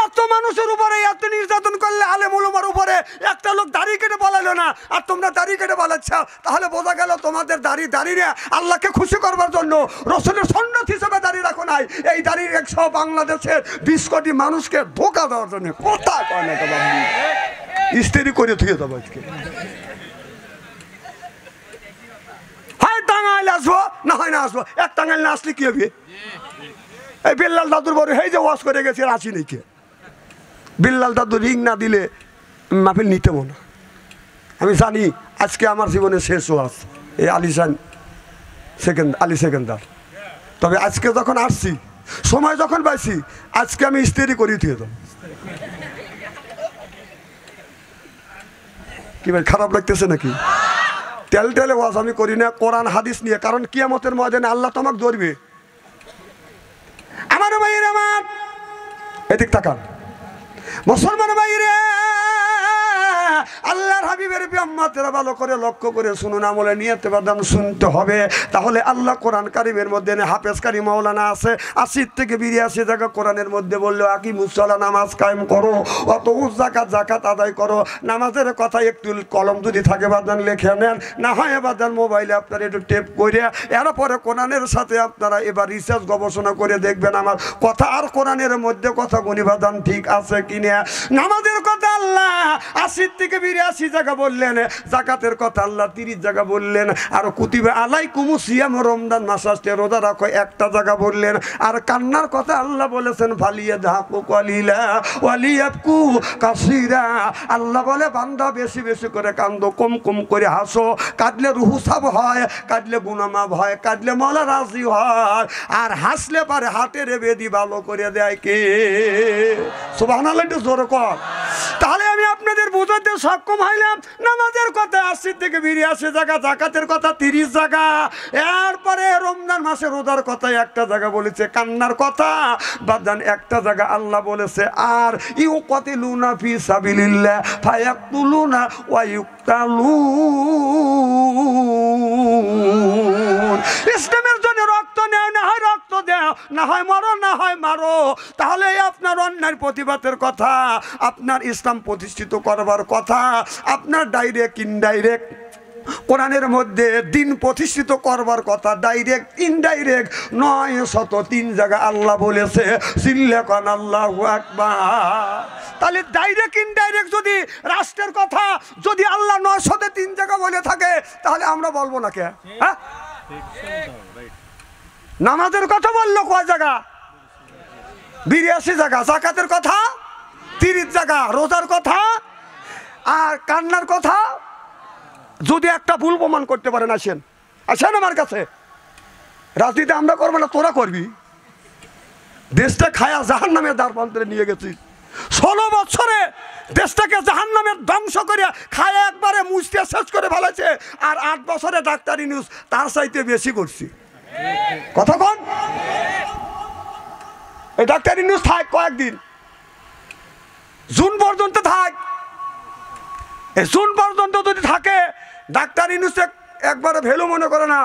এত মানুষের উপরে এত নির্যাতন করলে, আলেম উলামার উপরে একটা লোক দাড়ি কেটে বলালো না, আর তোমরা দাড়ি কেটে বলাচ্ছ, তাহলে বোঝা গেল তোমাদের দাড়ি নিয়ে আল্লাহকে খুশি করবার জন্য, রসুলের সুন্নাত হিসেবে দাড়ি রাখো নাই। এই দাড়ি সহ বাংলাদেশের 20 কোটি মানুষকে ধোঁকা দেওয়ার জন্য। কথা কয় না, ইস্তেরি করে থুয়ে দেবো আজকে। হয় টাঙ্গাইলে আসবো, না হয় না আসবো। এক টাঙ্গাইল না আসলে কি হবে? এই বিল্লাল দাদুর বড় এই যে ওয়াশ করে গেছে, আসি নাকি? বিল্লাল দাদু রিং না দিলে মাহফিল নিতে না। আমি জানি আজকে আমার জীবনে শেষ ওয়াজ এই আলিশান আলী সেকেন্দার। তবে আজকে যখন আসছি, সময় যখন পাইছি, আজকে আমি ইস্তেরি করি দিয়ে দেব। কি ভাই খারাপ লাগতেছে নাকি? তেলে ওয়াজ আমি করি না কোরআন হাদিস নিয়ে, কারণ কিয়ামতের ময়দানে আল্লাহ তোমাকে ধরবে। আমার ভাইয়ের, আমার এদিক তাকান, মুসলমান ভাইরে, আল্লাহর হাবিবের উম্মতেরা ভালো করে লক্ষ্য করে শুনুন, আমলে নিয়তে বাদান শুনতে হবে। তাহলে আল্লাহ কোরআন কারিমের মধ্যে হাফেজ কারি মাওলানা আছে, 80 থেকে 82 জায়গা কোরআনের মধ্যে বললো আকিমুস সালাত, নামাজ কায়েম করো, অত জাকাত আদায় করো। নামাজের কথা একটু কলম যদি থাকে বাদান লিখে নেন, না হয় বাদান মোবাইলে আপনার একটু টেপ করে, এরপরে কোরআনের সাথে আপনারা এবার রিসার্চ গবেষণা করে দেখবেন আমার কথা আর কোরআনের মধ্যে কথা গুনি বাদান ঠিক আছে কিনা। নামাজের কথা আল্লাহ 80 থেকে 82 জায়গা বললেন, যাকাতের কথা আল্লাহ 30 জায়গা বললেন, আর কুতিবা আলাইকুমুস সিয়াম রমজান মাস আসছে রোজা রাখো একটা জায়গা বললেন, আর কান্নার কথা আল্লাহ বলেছেন ফালিয়াদহাকু কলিলা ওয়ালিয়াবকু কাসীরা। আল্লাহ বলে বান্দা বেশি বেশি করে কান্দো, কম কম করে হাসো। কাঁদলে রুহু সাব হয়, কাঁদলে গুনাহ মাফ হয়, কাঁদলে মাওলা রাজি হয়, আর হাসলে পারে হাতের বেদি ভালো করে দেয় কে? সুবহানাল্লাহ, একটু জোরে কর। তাহলে আমি আপনাদের বোঝাতে সক্ষম হইলাম নামাজের কথা 80 থেকে 82 জায়গা, যাকাতের কথা 30 জায়গা, এরপরে রমজান মাসে রোজার কথা একটা জায়গা বলেছে, কান্নার কথা বাদান একটা জায়গা আল্লাহ বলেছে। আর ইউকাতিলুনা ফি সাবিলিল্লাহ ফায়াকতুলুনা ওয়া ইউকতালুন। ইসলামের জন্য রক্ত নেয়, না হয় রক্ত দেও, না হয় মরো, না হয় মারো। তাহলে আপনার অন্যায় প্রতিবাদের কথা, আপনার ইসলাম প্রতিষ্ঠিত করবার কথা, আপনার ডাইরেক্ট ইনডাইরেক্ট কোরআনের মধ্যে দিন প্রতিষ্ঠিত করবার কথা, ডাইরেক্ট ইনডাইরেক্ট 903 জায়গা আল্লাহ বলেছে সিল্লাকান আল্লাহু আকবার। তাহলে ডাইরেক্ট ইনডাইরেক্ট যদি রাষ্ট্রের কথা যদি আল্লাহ 903 জায়গা বলে থাকে, তাহলে আমরা বলবো না কে? হ্যাঁ, নামাজের কথা বললো কয় জায়গা? 82 জায়গা। যাকাতের কথা 30 জায়গা। রোজার কথা আর কান্নার কথা যদি একটা ভুল প্রমাণ করতে পারেন, আসেন আসেন আমার কাছে। রাজনীতি আমরা করবো না, তোরা করবি। দেশটা খায়া জাহান্নামের দ্বার প্রান্তে নিয়ে গেছিস। 16 বছরে দেশটাকে জাহান্নামের ধ্বংস করে খায়া একবারে মুছতে শেষ করে ফেলেছে। আর 8 বছরে ডাক্তারি নিউজ তার চাইতে বেশি করছি। কথা কোন? এই ডাক্তারি নিউজ থাক কয়েকদিন, জুন পর্যন্ত থাক। এই জুন পর্যন্ত যদি থাকে, ডাক্তার ইউনূস একবারে ভ্যালু মনে করে না।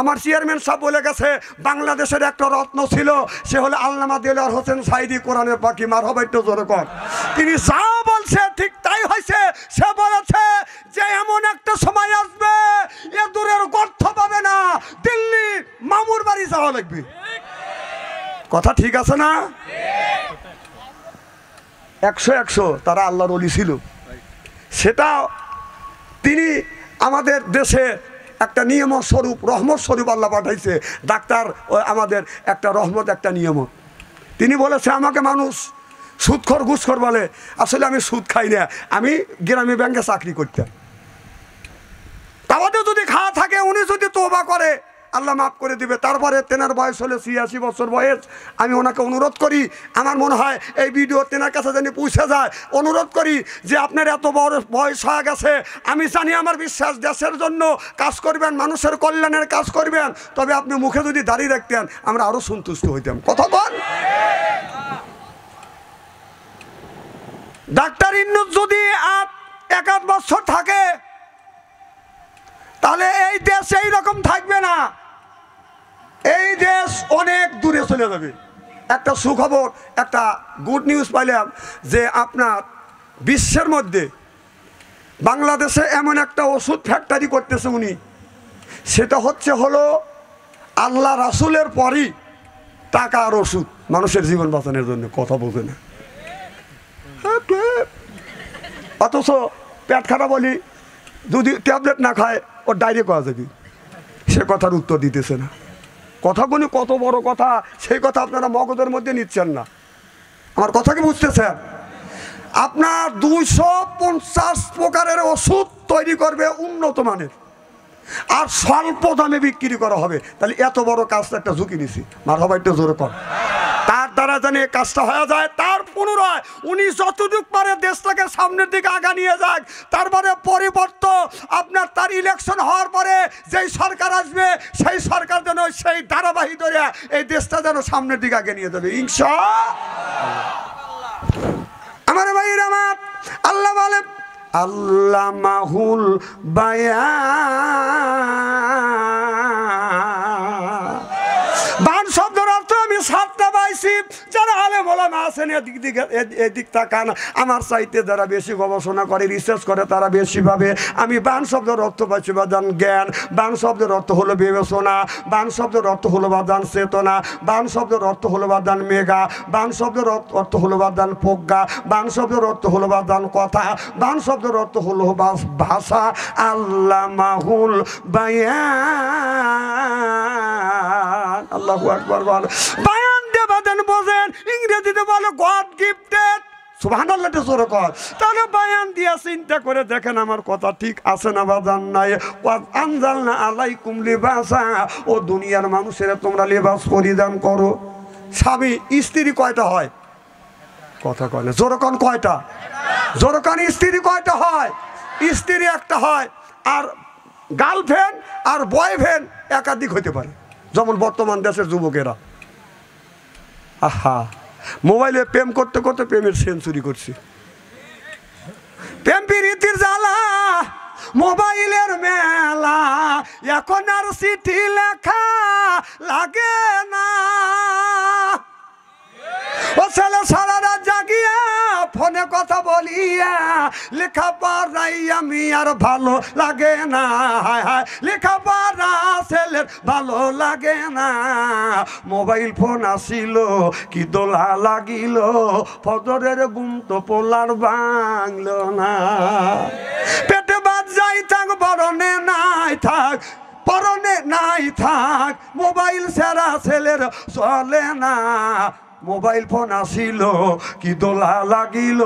আমার চেয়ারম্যান সাহেব বলে গেছে বাংলাদেশের একটা রত্ন ছিল, সে হলো আল্লামা দেলোয়ার হোসেন সাইদি, কোরআনের পাখি। মারহাবা, একটু জোরে কর। তিনি যা বলছে ঠিক তাই হয়েছে। সে বলেছে যে এমন একটা সময় আসবে এ দূরের গর্ত পাবে না, দিল্লি মামুর বাড়ি যাওয়া লাগবে। কথা ঠিক আছে না? 100 তারা আল্লাহর ওলি ছিল। সেটা তিনি আমাদের দেশে একটা নিয়মত স্বরূপ, রহমত স্বরূপ আল্লাহ পাঠাইছে। ডাক্তার আমাদের একটা রহমত, একটা নিয়মত। তিনি বলেছে আমাকে মানুষ সুদখোর ঘুষখোর বলে, আসলে আমি সুদ খাই না, আমি গ্রামীণ ব্যাংকে চাকরি করতাম। তাহলে যদি খাওয়া থাকে, উনি যদি তওবা করে আল্লাহ মাফ করে দিবে। তারপরে তেনার বয়স হলে 86 বছর বয়স। আমি ওনাকে অনুরোধ করি, আমার মনে হয় এই ভিডিও তেনার কাছে যেন পৌঁছে যায়, অনুরোধ করি যে আপনার এত বড় বয়স হয়ে গেছে, আমি জানি আমার বিশ্বাস দেশের জন্য কাজ করবেন, মানুষের কল্যাণের কাজ করবেন, তবে আপনি মুখে যদি দাঁড়িয়ে রাখতেন আমরা আরো সন্তুষ্ট হইতাম। কথা বল। ডাক্তার ইউনূস যদি 1-8 বছর থাকে, তাহলে এই দেশ এই রকম থাকবে না, এই দেশ অনেক দূরে চলে যাবে। একটা সুখবর, একটা গুড নিউজ পাইলাম যে আপনার বিশ্বের মধ্যে বাংলাদেশে এমন একটা ওষুধ ফ্যাক্টরি করতেছে উনি, সেটা হলো আল্লাহ রাসূলের পরই টাকা আর ওষুধ মানুষের জীবন বাঁচানোর জন্য। কথা বোঝে না, অথচ পেট খারাপ বলি যদি ট্যাবলেট না খায় ওর ডায়রিয়া করা যাবে। সে কথার উত্তর দিতেছে না। কথাগুলি কত বড় কথা, সেই কথা আপনারা মগজের মধ্যে নিচ্ছেন না। আমার কথা কি বুঝতেছেন? আপনার 250 প্রকারের ওষুধ তৈরি করবে উন্নত মানের, আর স্বল্প দামে বিক্রি করা হবে। তাহলে এত বড় কাজটা একটা ঝুঁকি নিছি। মারহাবা, একটু জোরে কর। তার দ্বারা জানি কাজটা হয়ে যায়, তার পুনরায় উনি যতটুক পারে দেশটাকে সামনের দিকে আগা নিয়ে যাক। তারপরে পরিবর্তন আপনার তার ইলেকশন হওয়ার পরে যেই সরকার আসবে, সেই সরকার যেন সেই ধারাবাহিক ধরে এই দেশটা যেন সামনের দিকে আগে নিয়ে যাবে ইনশাআল্লাহ। আমার ভাইয়ের আমার, আল্লাহ বলে আল্লামাহুল বায়ান। বান শব্দের অর্থ আমি সাতটা পাইছি, যারা যারা আলেম ওলামা আছেন এদিক তাকান, আমার চাইতে যারা বেশি গবেষণা করে রিসার্চ করে তারা বেশি পাবে। আমি বান শব্দের অর্থ পাচ্ছি বাদান জ্ঞান, বান শব্দের অর্থ হলো বিবেচনা, বান শব্দের অর্থ হলো বাদান চেতনা, বান শব্দের অর্থ হলো বাদান মেঘা, বান শব্দের অর্থ হলো বাদান প্রজ্ঞা, বান শব্দের অর্থ হলো বাদান কথা, বান শব্দের অর্থ হলো ভাষা। আল্লামাহুল বায়ান, আল্লাহু আকবার বল। বায়ান দিয়ে বাদান বোঝেন, ইংরেজিতে বলে গড গিফটেড। সুবহানাল্লাহ জোরে কর। তাহলে বায়ান দিয়া চিন্তা করে দেখেন আমার কথা ঠিক আছে না বাজান নাই। আনজালনা আলাইকুম লিবাসা, ও দুনিয়ার মানুষেরা তোমরা লিবাস পরিধান করো। স্বামী স্ত্রী কয়টা হয়? কথা কয় না, জোরে কন কয়টা? জোরে কন, স্ত্রী কয়টা হয়? স্ত্রী একটা হয়, আর গার্লফ্রেন্ড আর বয়ফ্রেন্ড একাধিক হতে পারে, যেমন বর্তমান দেশের যুবকেরা। আহা, মোবাইলে প্রেম করতে করতে প্রেমের সেঞ্চুরি করছি। প্রেম প্রীতির জ্বালা, মোবাইলের মেলা, এখন আর চিঠি লেখা লাগে না। ও ছেলে সারা রাত জাগিয়া ফোনে কথা বলিয়া লেখা পড়াই আমি আর ভালো লাগে না। হায় হায়, লেখা পড়া ছেলের ভালো লাগে না। মোবাইল ফোন আসিল কি দোলা লাগিল, ফজরের ঘুম তো পোলার বাংলো না। পেটে বাদ যাই থাক, বরণে নাই থাক, পরনে নাই থাক, মোবাইল ছাড়া ছেলের চলে না। মোবাইল ফোন আসিল কি দোলা লাগিল,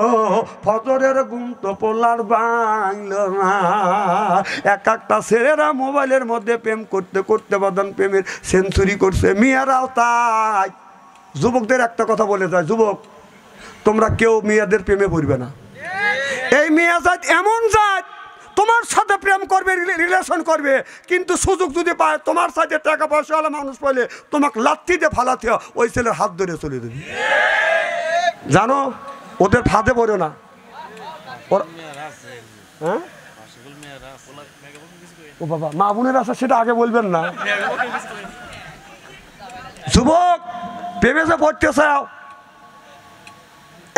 ফজরের ঘুম তো পোলার বাংলো না। এক একটা ছেলেরা মোবাইলের মধ্যে প্রেম করতে করতে বাদান প্রেমের সেঞ্চুরি করছে। মেয়েরাও তাই। যুবকদের একটা কথা বলে যায়, যুবক তোমরা কেউ মেয়েদের প্রেমে পড়বে না। এই মেয়ে জাত এমন জাত, তোমার সাথে প্রেম করবে, রিলেশন করবে, কিন্তু সুযোগ যদি পায় তোমার সাথে টাকা পয়সাওয়ালা মানুষ পাইলে তোমাকে লাথি দিয়ে ফালাতে ওই ছেলের হাত ধরে চলে দেবে। জানো, ওদের ফাঁদে পড়ো না। হ্যাঁ, ও বাবা, মা বোনের আছে সেটা আগে বলবেন না। যুবক প্রেমে যে পড়তে চাও,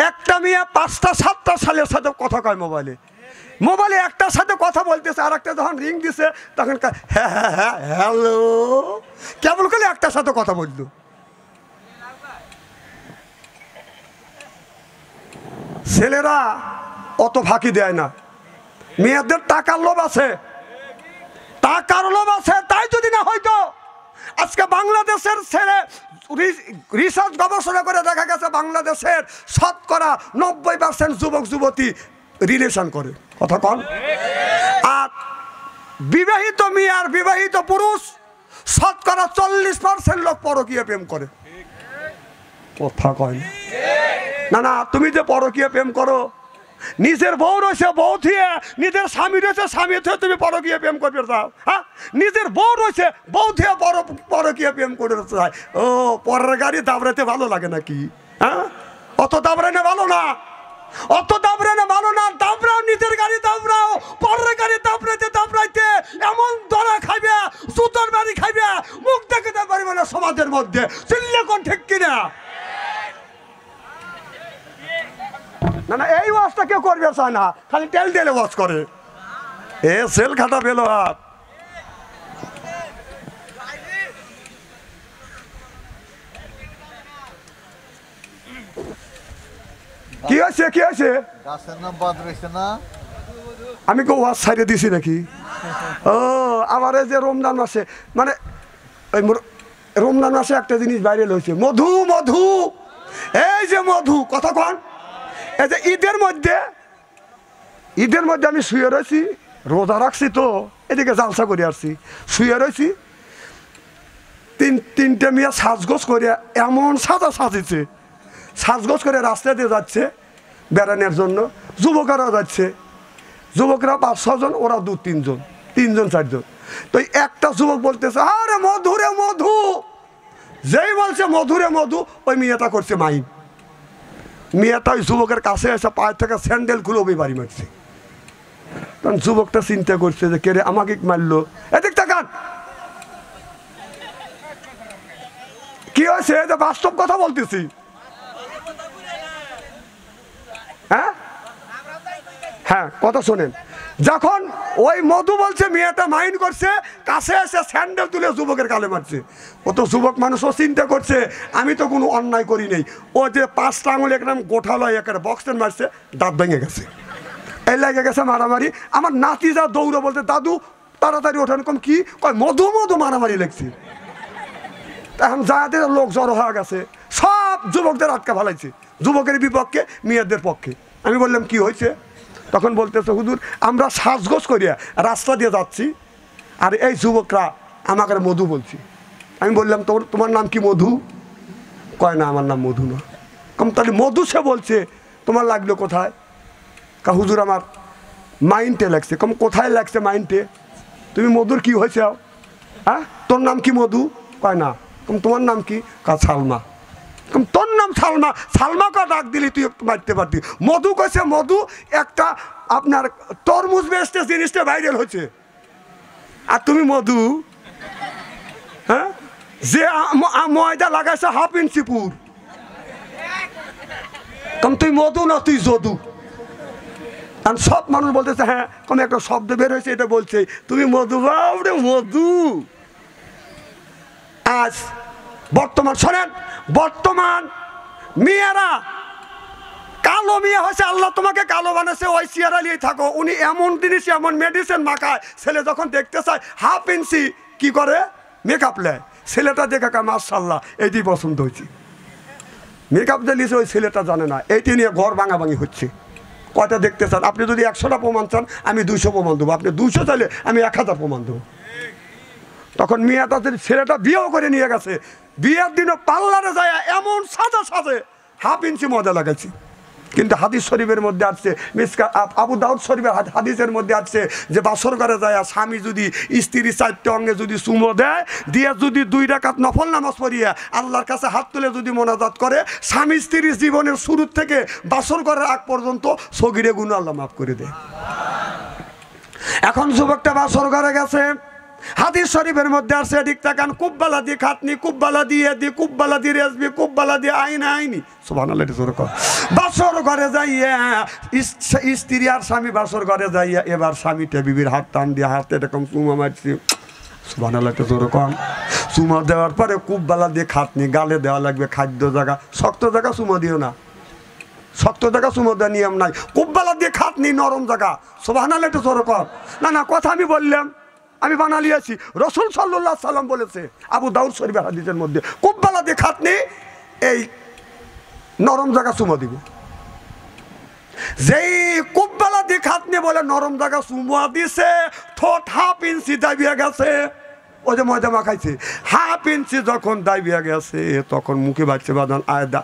একটা মেয়ে 5টা 7টা ছেলের সাথে কথা কয় মোবাইলে। মোবাইলে একটার সাথে কথা বলতেছে, আর একটা যখন রিং দিছে তখন হ্যাঁ হ্যাঁ হ্যাঁ হ্যালো, কেবল করে একটার সাথে কথা বলল। ছেলেরা অত ফাঁকি দেয় না, মেয়েদের টাকার লোভ আছে, টাকার লোভ আছে। তাই যদি না হয়তো আজকে বাংলাদেশের ছেলে রিসার্চ গবেষণা করে দেখা গেছে বাংলাদেশের শতকরা 90% যুবক যুবতী রিলেশন করে। কথা কন। আর বিবাহিত মেয়ে আর বিবাহিত পুরুষ শতকরা 40% লোক পরকীয়া প্রেম করে। কথা কয় না। না, তুমি যে পরকীয়া প্রেম করো, নিজের বউ রয়েছে বউ থিয়ে, নিজের স্বামী রয়েছে স্বামী থিয়ে তুমি পরকীয়া প্রেম করবে চাও? হ্যাঁ, নিজের বউ রয়েছে বউ থিয়ে পরকীয়া প্রেম করতে চায়। ও, পরের গাড়ি দাবড়াতে ভালো লাগে নাকি? হ্যাঁ, অত দাবড়ানো ভালো না, অত দাবড়ানো ভালো না। দাবড়াও, নিজের গাড়ি দাবড়াও, পরের গাড়ি দাবড়াইতে দাবড়াইতে এমন ধরা খাইবে, জুতোর বাড়ি খাইবে, মুখ দেখাতে পারবে না সমাজের মধ্যে। চিল্লে কোন ঠিক কিনা? না না, এই ওয়াজটা কেউ করবে চায় না, খালি তেল তেলে ওয়াজ করে। এ সেল খাটা পেল হাত। কি হয়েছে, কি হয়েছে? আমি কেউ ওয়াজ ছাইড়ে দিছি নাকি? ও, আবার এই যে রমজান মাসে, মানে ওই রমজান মাসে একটা জিনিস বাইরে হয়েছে, মধু। মধু, এই যে মধু, কথা কন। এই যে ঈদের মধ্যে আমি শুয়ে রয়েছি, রোজা রাখছি তো, এদিকে জালসা করে আসছি, শুয়ে রয়েছি, তিনটে মেয়ে সাজগোজ করে এমন সাজিছে, সাজগোজ করে রাস্তা দিয়ে যাচ্ছে বেড়ানোর জন্য। যুবকেরাও যাচ্ছে, যুবকরা 5-6 জন, ওরা 2-3 জন, 3 জন 4 জন। তো একটা যুবক বলতেছে আরে মধুরে মধু, যেই বলছে মধুরে মধু, ওই মেয়েটা করছে মাইন। মেয়েটা ওই যুবকের কাছে এসে পায়ের থেকে স্যান্ডেল খুলে ওই বাড়ি মারছে। তখন যুবকটা চিন্তা করছে যে কে রে আমাকে মারলো। এদিক তাকান, কি হয়েছে? বাস্তব কথা বলতেছি। হ্যাঁ হ্যাঁ, কথা শোনেন। যখন ওই মধু বলছে মেয়েটা মাইন্ড করছে, কাছে এসে স্যান্ডেল তুলে যুবকের গালে মারছে। ও তো যুবক মানুষ, ও চিন্তা করছে আমি তো কোনো অন্যায় করি নেই। ও যে 5টা আঙুল একদম গোঠালো একটা বক্সের মারছে, দাঁত ভেঙে গেছে, এই লেগে গেছে মারামারি। আমার নাতি যা দৌড়ে বলতে দাদু তাড়াতাড়ি ওঠেন, কম কি কয় মধু মধু মারামারি লেগছে। এখন যাদের লোক জড়ো হয়ে গেছে, সব যুবকদের আটকা ফেলাইছে, যুবকের বিপক্ষে মেয়েদের পক্ষে। আমি বললাম কি হয়েছে? তখন বলতেছে হুজুর আমরা সাজগোজ করিয়া রাস্তা দিয়ে যাচ্ছি, আর এই যুবকরা আমাকে মধু বলছি। আমি বললাম তোমার নাম কি মধু? কয় না আমার নাম মধু না। কম তাহলে মধু সে বলছে, তোমার লাগলো কোথায়? কা হুজুর আমার মাইন্ডে লাগছে। কম কোথায় লাগছে মাইন্ডে? তুমি মধুর কি হয়েছে? হ্যাঁ তোর নাম কি মধু? কয় না। কম তোমার নাম কি? কা সালমা। কম তোর নাম সালমা? সালমাকে ডাক দিলি তুই একটু মারতে পারতি। মধু কইছে মধু একটা আপনার তরমুজ বেচতে জিনিসটা ভাইরাল হচ্ছে, আর তুমি মধু? হ্যাঁ যে ময়দা লাগাইছে 1/2 ইঞ্চি পুর। কম তুই মধু না তুই যদু। আর সব মানুষ বলতেছে হ্যাঁ, কম একটা শব্দ বের হয়েছে এটা বলছে তুমি মধু। বাবরে মধু। আজ বর্তমান শোনেন, বর্তমান মেয়েরা কালো মেয়ে হয়েছে, আল্লাহ তোমাকে কালো বানাচ্ছে, ওই চেয়ারা নিয়ে থাকো। উনি এমন জিনিস এমন মেডিসিন মাখায়, ছেলে যখন দেখতে চায় 1/2 ইঞ্চি কি করে মেকআপ নেয়। ছেলেটা দেখে কা মাশাআল্লাহ এইটি পছন্দ হয়েছে। মেকআপ যে নিয়েছে ওই ছেলেটা জানে না, এইটি নিয়ে ঘর ভাঙাভাঙি হচ্ছে। কয়টা দেখতে চান? আপনি যদি 100টা প্রমাণ চান আমি 200 প্রমাণ দেবো, আপনি 200 চাইলে আমি 1000 প্রমাণ দেবো। তখন মেয়েটা ছেলেটা বিয়েও করে নিয়ে গেছে, বিয়ের দিনও পার্লারে যায় এমন সাজে 1/2 ইঞ্চি মজা লাগাইছি। কিন্তু হাদিস শরীফের মধ্যে আসছে, আবু দাউদ শরীফের হাদিসের মধ্যে আসছে যে বাসর ঘরে যায় স্বামী যদি স্ত্রী 4টে অঙ্গে যদি চুমো দেয়, দিয়ে যদি 2 রাকাত নফল নামাজ পড়িয়া আল্লাহর কাছে হাত তুলে যদি মোনাজাত করে, স্বামী স্ত্রীর জীবনের শুরু থেকে বাসর ঘরের আগ পর্যন্ত সগীরে গুনাহ আল্লাহ মাফ করে দেয়। এখন যুবকটা বাসর ঘরে গেছে, হাদিস শরীফের মধ্যে আসছে ঠিক তাকান, কুব্বালা দিয়ে খাতনি, কুব্বালা দিয়ে কুব্বালা দিয়ে রেসবি, কুব্বালা দিয়ে আইনা আইনি। সুবহানাল্লাহ। বাসর ঘরে যাইয়া স্ত্রী আর স্বামী বাসর ঘরে যাইয়া এবার স্বামীটা বিবির হাত টান দিয়ে হাতে এরকম চুমা মারছি। সুবহানাল্লাহ। কম চুমা দেওয়ার পরে কুব্বালা দিয়ে খাতনি, গালে দেওয়া লাগবে খাদ্য জায়গা, শক্ত জায়গা চুমা দিও না, শক্ত জায়গা চুমো দেওয়ার নিয়ম নাই। কুব্বালা দিয়ে খাতনি নরম জায়গা। সুবহানাল্লাহ। কম না কথা আমি বললাম, আমি বানালিয়াছি। রাসূল সাল্লাল্লাহু আলাইহি সাল্লাম বলেছে আবু দাউদ শরীফের হাদিসের মধ্যে, কুব্বালা দিয়ে খাতনি এই নরম জায়গা চুমো দিব। যেই কুব্বালা দিয়ে খাতনি বলে নরম জায়গা চুমো দিছে, ঠোঁট 1/2 ইঞ্চি দাবিয়ে গেছে। ওই যে ময়দা মাখাইছে 1/2 ইঞ্চি যখন দাবিয়ে গেছে, তখন মুখে বাচ্চা বাঁধান আয়দা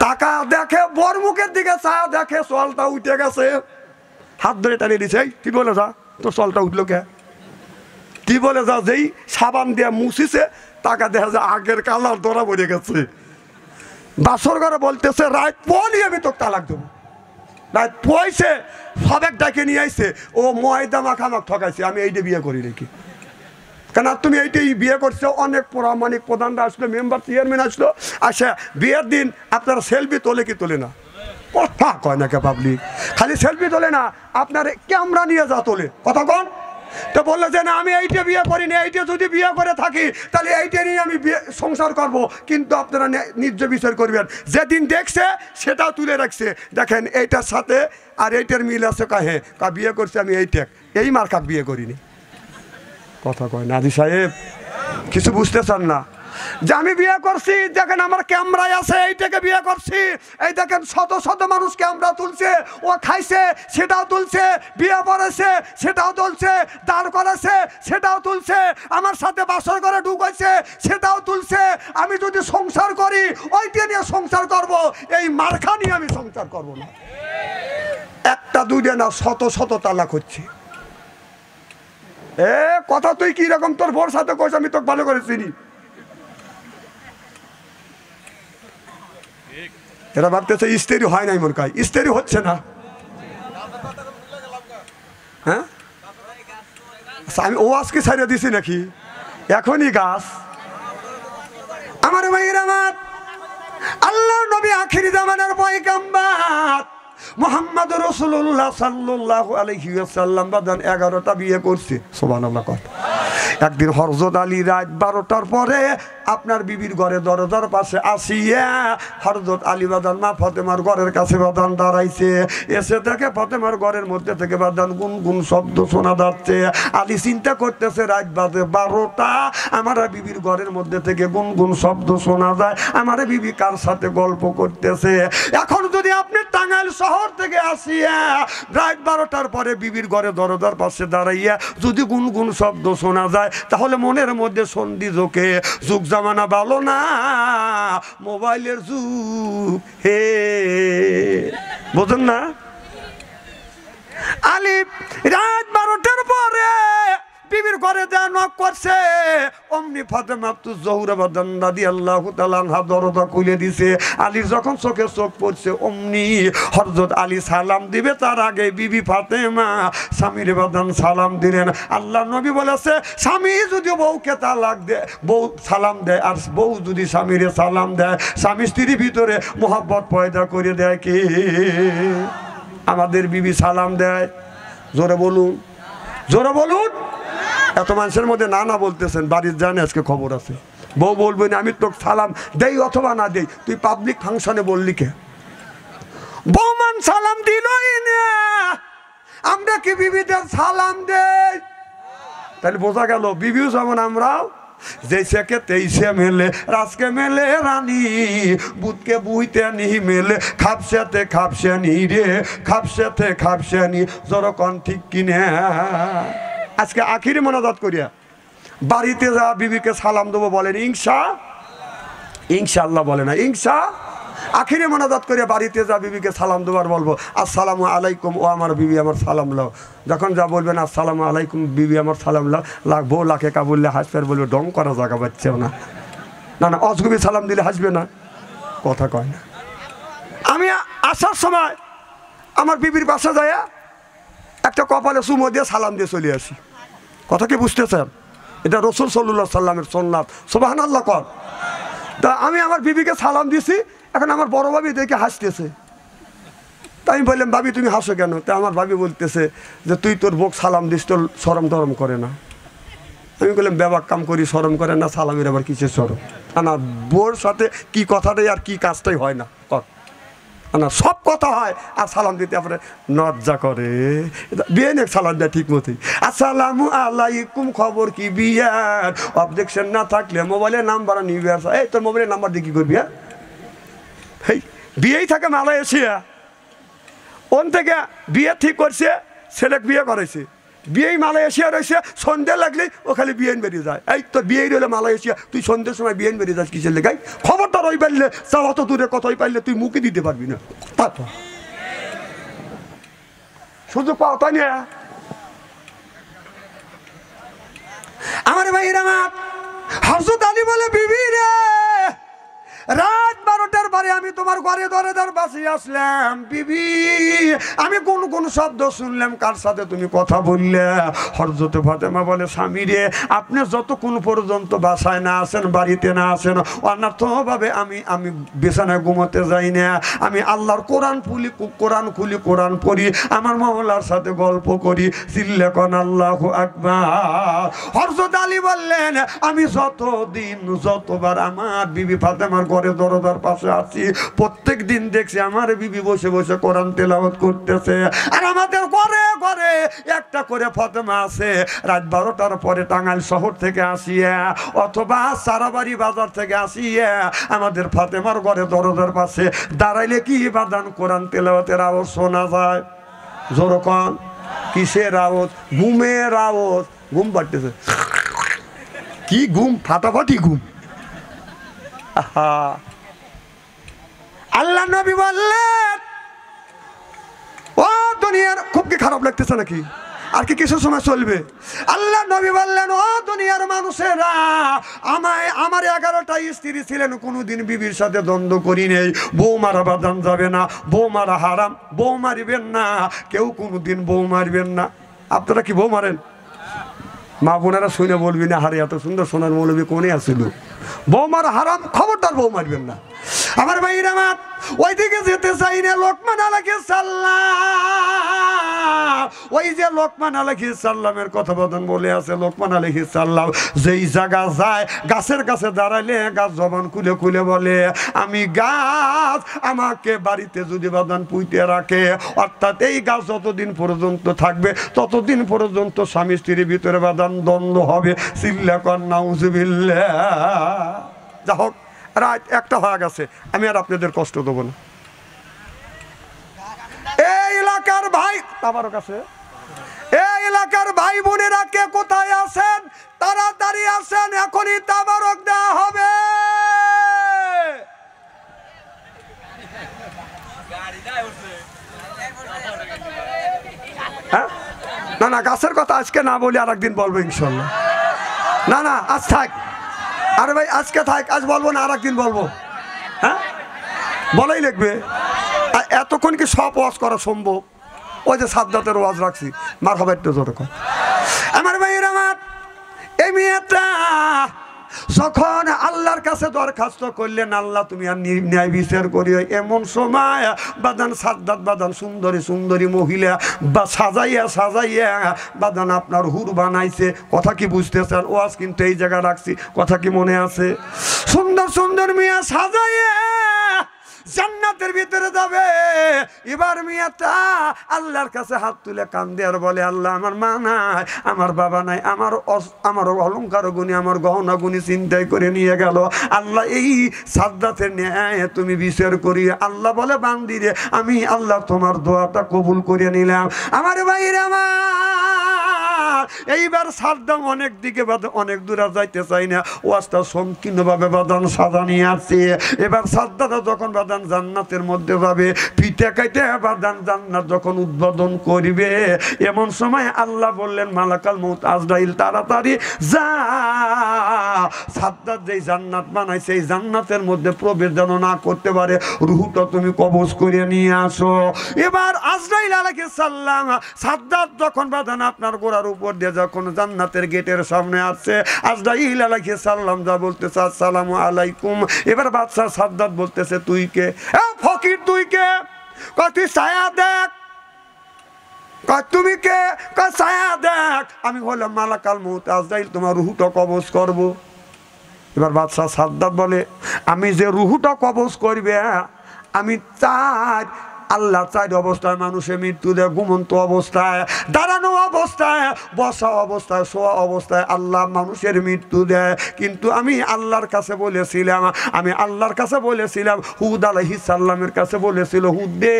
টাকা দেখে, বর মুখের দিকে চা দেখে, চলটা উঠে গেছে। হাত ধরে টানিয়ে দিছে, কি বলে যা তোর চলটা উঠলো কে? কি বলে যা যেই সাবান দিয়ে মুছিছে, টাকা দেখা যায় আগের কালার ধরা পড়ে গেছে। বাসর ঘরে বলতেছে রাত পলি আমি তোর তালাক দেবো। রাত পয়সে সবেক ডাকে নিয়ে আইছে, ও ময়দা মাখামাক ঠকাইছে, আমি এইটা বিয়ে করি নাকি? কেন তুমি এইটাই বিয়ে করছো? অনেক প্রামাণিক প্রধানরা আসলো, মেম্বার চেয়ারম্যান আসলো, আসে বিয়ের দিন আপনারা সেলফি তোলে কি তোলে না? কথা কয় না কে পাবলিক? খালি সেলফি তোলে না, আপনার ক্যামেরা নিয়ে যা তোলে। কথা কন তো বললো যে না আমি এইটা বিয়ে করিনি, এইটা যদি বিয়ে করে থাকি তাহলে এইটা নিয়ে আমি সংসার করব। কিন্তু আপনারা ন্যায্য বিচার করবেন। যেদিন দেখছে সেটাও তুলে রাখছে, দেখেন এইটার সাথে আর এইটার মিল আছে। কাহে কা বিয়ে করছে আমি এইটা, এই মার্কাক বিয়ে করিনি। কথা কয় নাজি সাহেব, কিছু বুঝতে চান না যে আমি বিয়ে করছি, দেখেন আমার ক্যামেরায় আছে, এইটাকে বিয়ে করছি। এই দেখেন শত শত মানুষ ক্যামেরা তুলছে, ও খাইছে সেটাও তুলছে, বিয়ে করেছে সেটাও তুলছে, দাঁড় করেছে সেটাও তুলছে, আমার সাথে বাসর করে ঢুকাইছে সেটাও তুলছে। আমি যদি সংসার করি ওইটা নিয়ে সংসার করব, এই মার্কা নিয়ে আমি সংসার করব না। একটা দুইটা না, শত শত তালাক হচ্ছে। এ কথা তুই কি রকম তোর বোর সাথে কইস, আমি তোকে ভালো করে চিনি। এরা ভাবতেছে স্ত্রী হয় নাই, মন কায় স্ত্রী হচ্ছে না। হ্যাঁ আমি ও আজকে ছাড়িয়ে দিছি নাকি? এখনই গাছ। আমার ভাইয়ের আমার, আল্লাহর নবী আখিরি জামানার পয়গম্বর, মুহাম্মদ রাসূলুল্লাহ সাল্লাল্লাহু আলাইহি ওয়াসাল্লাম বাদান 11টা বিয়ে করছে সুবহানাল্লাহ কর। একদিন হযরত আলী রাত 12টার পরে আপনার বিবির ঘরে দরজার পাশে আসিয়া হযরত আলী বাদান মা ফাতেমার ঘরের কাছে বাদান দাঁড়াইছে। এসে দেখে ফাতেমার ঘরের মধ্যে থেকে বাদান গুনগুন শব্দ শোনা যাচ্ছে। আলী চিন্তা করতেছে রাত বাজে 12টা, আমার বিবির ঘরের মধ্যে থেকে গুনগুন শব্দ শোনা যায়, আমার বিবি কার সাথে গল্প করতেছে। এখন যদি আপনি টাঙ্গাইল শহর থেকে আসিয়া রাত 12টার পরে বিবির ঘরে দরজার পাশে দাঁড়াইয়া যদি গুনগুন শব্দ শোনা যায়, তাহলে মনের মধ্যে সন্ধি ঢোকে, যুগ জামানা ভালো না, মোবাইলের যুগ। হে বোঝেন না? আলী রাত 12টার পরে বিবির ঘরে যা নক করছে, অমনি ফাতেমা জোহরা বাদান রাদিয়াল্লাহু তাআলা আনহা দরজা খুলে দিছে। আলীর যখন চোখে চোখ পড়ছে, অমনি হযরত আলী সালাম দিবে, তার আগে বিবি ফাতেমা স্বামীর বাদান সালাম দিলেন। আল্লাহ নবী বলেছে, স্বামী যদি বউকে তালাক দেয়, বউ সালাম দেয়, আর বউ যদি স্বামীরে সালাম দেয়, স্বামী স্ত্রীর ভিতরে মোহাব্বত পয়দা করে দেয় কে? আমাদের বিবি সালাম দেয়। জোরে বলুন, জোরে বলুন। এত মানুষের মধ্যে না না বলতেছেন, বাড়ির জানে আজকে খবর আছে। বউ বলবে না আমি তোকে সালাম দেই অথবা না দেই, তুই পাবলিক ফাংশনে বললি কে? বৌমান সালাম দিলই না, আমরা কি বিবিদের সালাম দেই? তাহলে বোঝা গেল বিবিও যেমন আমরাও, जैसे तैसे मेले राजके मेले रानी बुधके बुईते नहीं मेले खापसेते खापसेनी रे खापसेते खापसेनी जरो कौन ठीक किने आज के आखिरी मनाजात करिया बाड़ीते जा बीबी के सालाम देबो बोलेन इंशाअल्लाह बोले ना इंशा आखिरी मनाजात करिया बाड़ीते जा बीबी के सालाम देবার বলবো আসসালামু আলাইকুম ও আমার বিবি আমার সালাম লাও যখন যা বলবেন আসসালামু আলাইকুম বিবি আমার সালাম লাও লাগবো লাখে কা বললে হাসবে বলবে ডং করা জায়গা পাচ্ছেও না না না অজগবি সালাম দিলে হাসবে না কথা কয় না আমি আসার সময় আমার বিবির বাসা যায় একটা কপালে চুমো দিয়ে সালাম দিয়ে চলে আসি কথা কি বুঝতেছেন এটা রাসূল সাল্লাল্লাহু আলাইহি সাল্লামের সুন্নাত সুবহানাল্লাহ কর তা আমি আমার বিবিকে সালাম দিছি এখন আমার বড় ভাবি দেখে হাসতেছে তাই আমি বললাম ভাবি তুমি হাসো কেন তা আমার ভাবি বলতেছে যে তুই তোর বউকে সালাম দিস তোর শরম টরম করে না আমি বললাম বেবাক কাম করি শরম করে না সালামের আবার কিসের শরম না বউর সাথে কি কথাটাই আর কি কাজটাই হয় না না সব কথা হয় আর সালাম দিতে আপনি লজ্জা করে বিয়ে নেক সালাম দেয় ঠিক মতোই আসসালামু আলাইকুম খবর কি বিয়ার অবজেকশন না থাকলে মোবাইলের নাম্বার নিবি এই তোর মোবাইলের নাম্বার দিয়ে কি করবি এই বিয়েই থাকে মালয়েশিয়া ওন থেকে বিয়ে ঠিক করছে ছেলে বিয়ে করেছে বিয়েই মালয়েশিয়া রয়েছে সন্ধ্যে লাগলেই ও খালি বিয়েন বেরিয়ে যায় এই তোর বিয়েই রইলে মালয়েশিয়া তুই সন্ধ্যের সময় বিয়েন বেরিয়ে যাস কিসের লেগাই খবরটা রই পারলে তা অত দূরে কথাই পারলে তুই মুখে দিতে পারবি না তারপর সুযোগ পাও তাই না আমার ভাইয়ের আমার হযরত আলী বলে বিবি রে রাত 12টার পরে আমি তোমার ঘরে দরজার পাশে আসলাম বিবি আমি কোন কোন শব্দ শুনলাম কার সাথে তুমি কথা বললে হযরত ফাতেমা বলে স্বামী রে আপনি যতক্ষণ পর্যন্ত বাসায় না আসেন বাড়িতে না আসেন অন্যথভাবে আমি বিছানায় ঘুমোতে যাই না আমি আল্লাহর কোরআন খুলি কোরআন পড়ি আমার মওলার সাথে গল্প করি চিল্লা কোন আল্লাহু আকবার হযরত আলী বললেন আমি যতবার আমার বিবি ফাতেমার ঘরে দরজার পাশে আছি প্রত্যেক দিন দেখছি আমার বিবি বসে বসে কোরআন তেলাওয়াত করতেছে আর আমাদের ঘরে ঘরে একটা করে ফাতেমা আছে রাত 12টার পরে টাঙ্গাইল শহর থেকে আসিয়া অথবা সারাবাড়ি বাজার থেকে আসিয়া আমাদের ফাতেমার ঘরে দরজার পাশে দাঁড়াইলে কি বাদান কোরআন তেলাওয়াতের আওয়াজ শোনা যায় জোরকন কিসের আওয়াজ ঘুমের আওয়াজ ঘুম পাড়তেছে কি ঘুম ফাটাফাটি ঘুম আল্লাহ নবী বললেন ও দুনিয়ার খুব কি খারাপ লাগতেছে নাকি আর কি কিছু সময় চলবে আল্লাহ নবী বললেন ও দুনিয়ার মানুষেরা আমার 11টা স্ত্রী ছিলেন কোনোদিন বিবির সাথে দ্বন্দ্ব করি নেই বউ মারা বাদান যাবে না বউ মারা হারাম বউ মারিবেন না কেউ কোনোদিন বউ মারবেন না আপনারা কি বউ মারেন মা বোনেরা শুনে বলবি না হারে এত সুন্দর সোনার মৌলবী কোনে আসছিল বউ মারা হারাম খবরদার বউ মারবেন না আমার ভাইরা আমার ওইদিকে যেতে চাই না। লোকমান আলাইহিস সালাম, ওই যে লোকমান আলাইহিস সালামের কথা বদন বলে আছে, লোকমান আলাইহিস সালাম যেই জায়গা যায় গাছের কাছে দাঁড়াইলে গাছ জবান খুলে খুলে বলে, আমি গাছ, আমাকে বাড়িতে যদি বাদান পুইতে রাখে, অর্থাৎ এই গাছ যতদিন পর্যন্ত থাকবে ততদিন পর্যন্ত স্বামী স্ত্রীর ভিতরে বাদান দ্বন্দ্ব হবে। চিল্লা কর নাউজুবিল্লাহ। যা হোক, রাত একটা হয়ে গেছে, আমি আর আপনাদের কষ্ট দেবো না। এই এলাকার ভাই আমার কাছে, এই এলাকার ভাই বোনেরা কে কোথায় আছেন, তাড়াতাড়ি আসেন, এখনই তাবারক দেওয়া হবে। হ্যাঁ, না না, গাছের কথা আজকে না বলি, আর একদিন বলবো ইনশাল্লাহ। না না, আজ থাক। আরে ভাই আজকে থাক, আজ বলবো না, আর একদিন বলবো। হ্যাঁ, বলাই লিখবে। এতক্ষণ কি সব ওয়াজ করা সম্ভব? ওই যে সাদ্দাতের ওয়াজ রাখছি, মার হবে একটু জোরে কর। আমার ভাইয়ের আমার, এই মেয়েটা যখন আল্লাহর কাছে দরখাস্ত করলেন, আল্লাহ তুমি আর ন্যায় বিচার করিও, এমন সময় বাদান সাদ্দাত বাদান সুন্দরী সুন্দরী মহিলা বা সাজাইয়া সাজাইয়া বাদান আপনার হুর বানাইছে। কথা কি বুঝতেছেন? ওয়াজ কিন্তু এই জায়গা রাখছি, কথা কি মনে আছে? সুন্দর সুন্দর মেয়ে সাজাইয়া জান্নাতের ভিতরে যাবে। এবার মেয়েটা আল্লাহর কাছে হাত তুলে কান্দে আর বলে, আল্লাহ আমার মা নাই, আমার বাবা নাই, আমার অলংকার গুণী, আমার গহনা গুণী চিন্তাই করে নিয়ে গেল। আল্লাহ এই সাদ্দাতের ন্যায় তুমি বিচার করি। আল্লাহ বলে, বান্দিরে আমি আল্লাহ তোমার দোয়াটা কবুল করে নিলাম। আমার ভাইরা আমার, এইবার সাদ্দাম অনেক দিকে অনেক দূরে যাইতে চাই না, ওয়াজটা সংকীর্ণভাবে বাদান সাজা নিয়ে আসছে। এবার সাদ্দাতা যখন বাদান জান্নাতের মধ্যে যাবে, পিঠে কাইতে বাদান জান্নাত যখন উদ্বোধন করবে, এমন সময় আল্লাহ বললেন, মালাকাল মউত আজরাইল তাড়াতাড়ি যা, সাদ্দাত যেই জান্নাত বানাইছে এই জান্নাতের মধ্যে প্রবেশ যেন না করতে পারে, রুহটা তুমি কবজ করে নিয়ে আসো। এবার আজরাইল আলাইহিস সালাম সাদ্দাত যখন বাদান আপনার গোড়ার উপর দিয়ে যখন জান্নাতের গেটের সামনে আসছে, আজরাইল আলাইহিস সালাম যা বলতেছে, আসসালামু আলাইকুম। এবার বাদশা সাদ্দাত বলতেছে, তুই কে? ফকির তুই কে? তুই ছায়া দেখ। তুমি কে? ছায়া দেখ। আমি হলাম মালাকাল মউত আজরাইল, তোমার রুহটা কবজ করব। এবার বাদশা সাদ্দাত বলে, আমি যে রুহটা কবজ করবে, আমি চাই আল্লাহ চার অবস্থায় মানুষের মৃত্যু দেয়, ঘুমন্ত অবস্থায়, দাঁড়ানো অবস্থায়, বসা অবস্থায়, শোয়া অবস্থায় আল্লাহ মানুষের মৃত্যু দেয়। কিন্তু আমি আল্লাহর কাছে বলেছিলাম, হুদ আলাইহিস সালামের কাছে বলেছিল, হুদ দে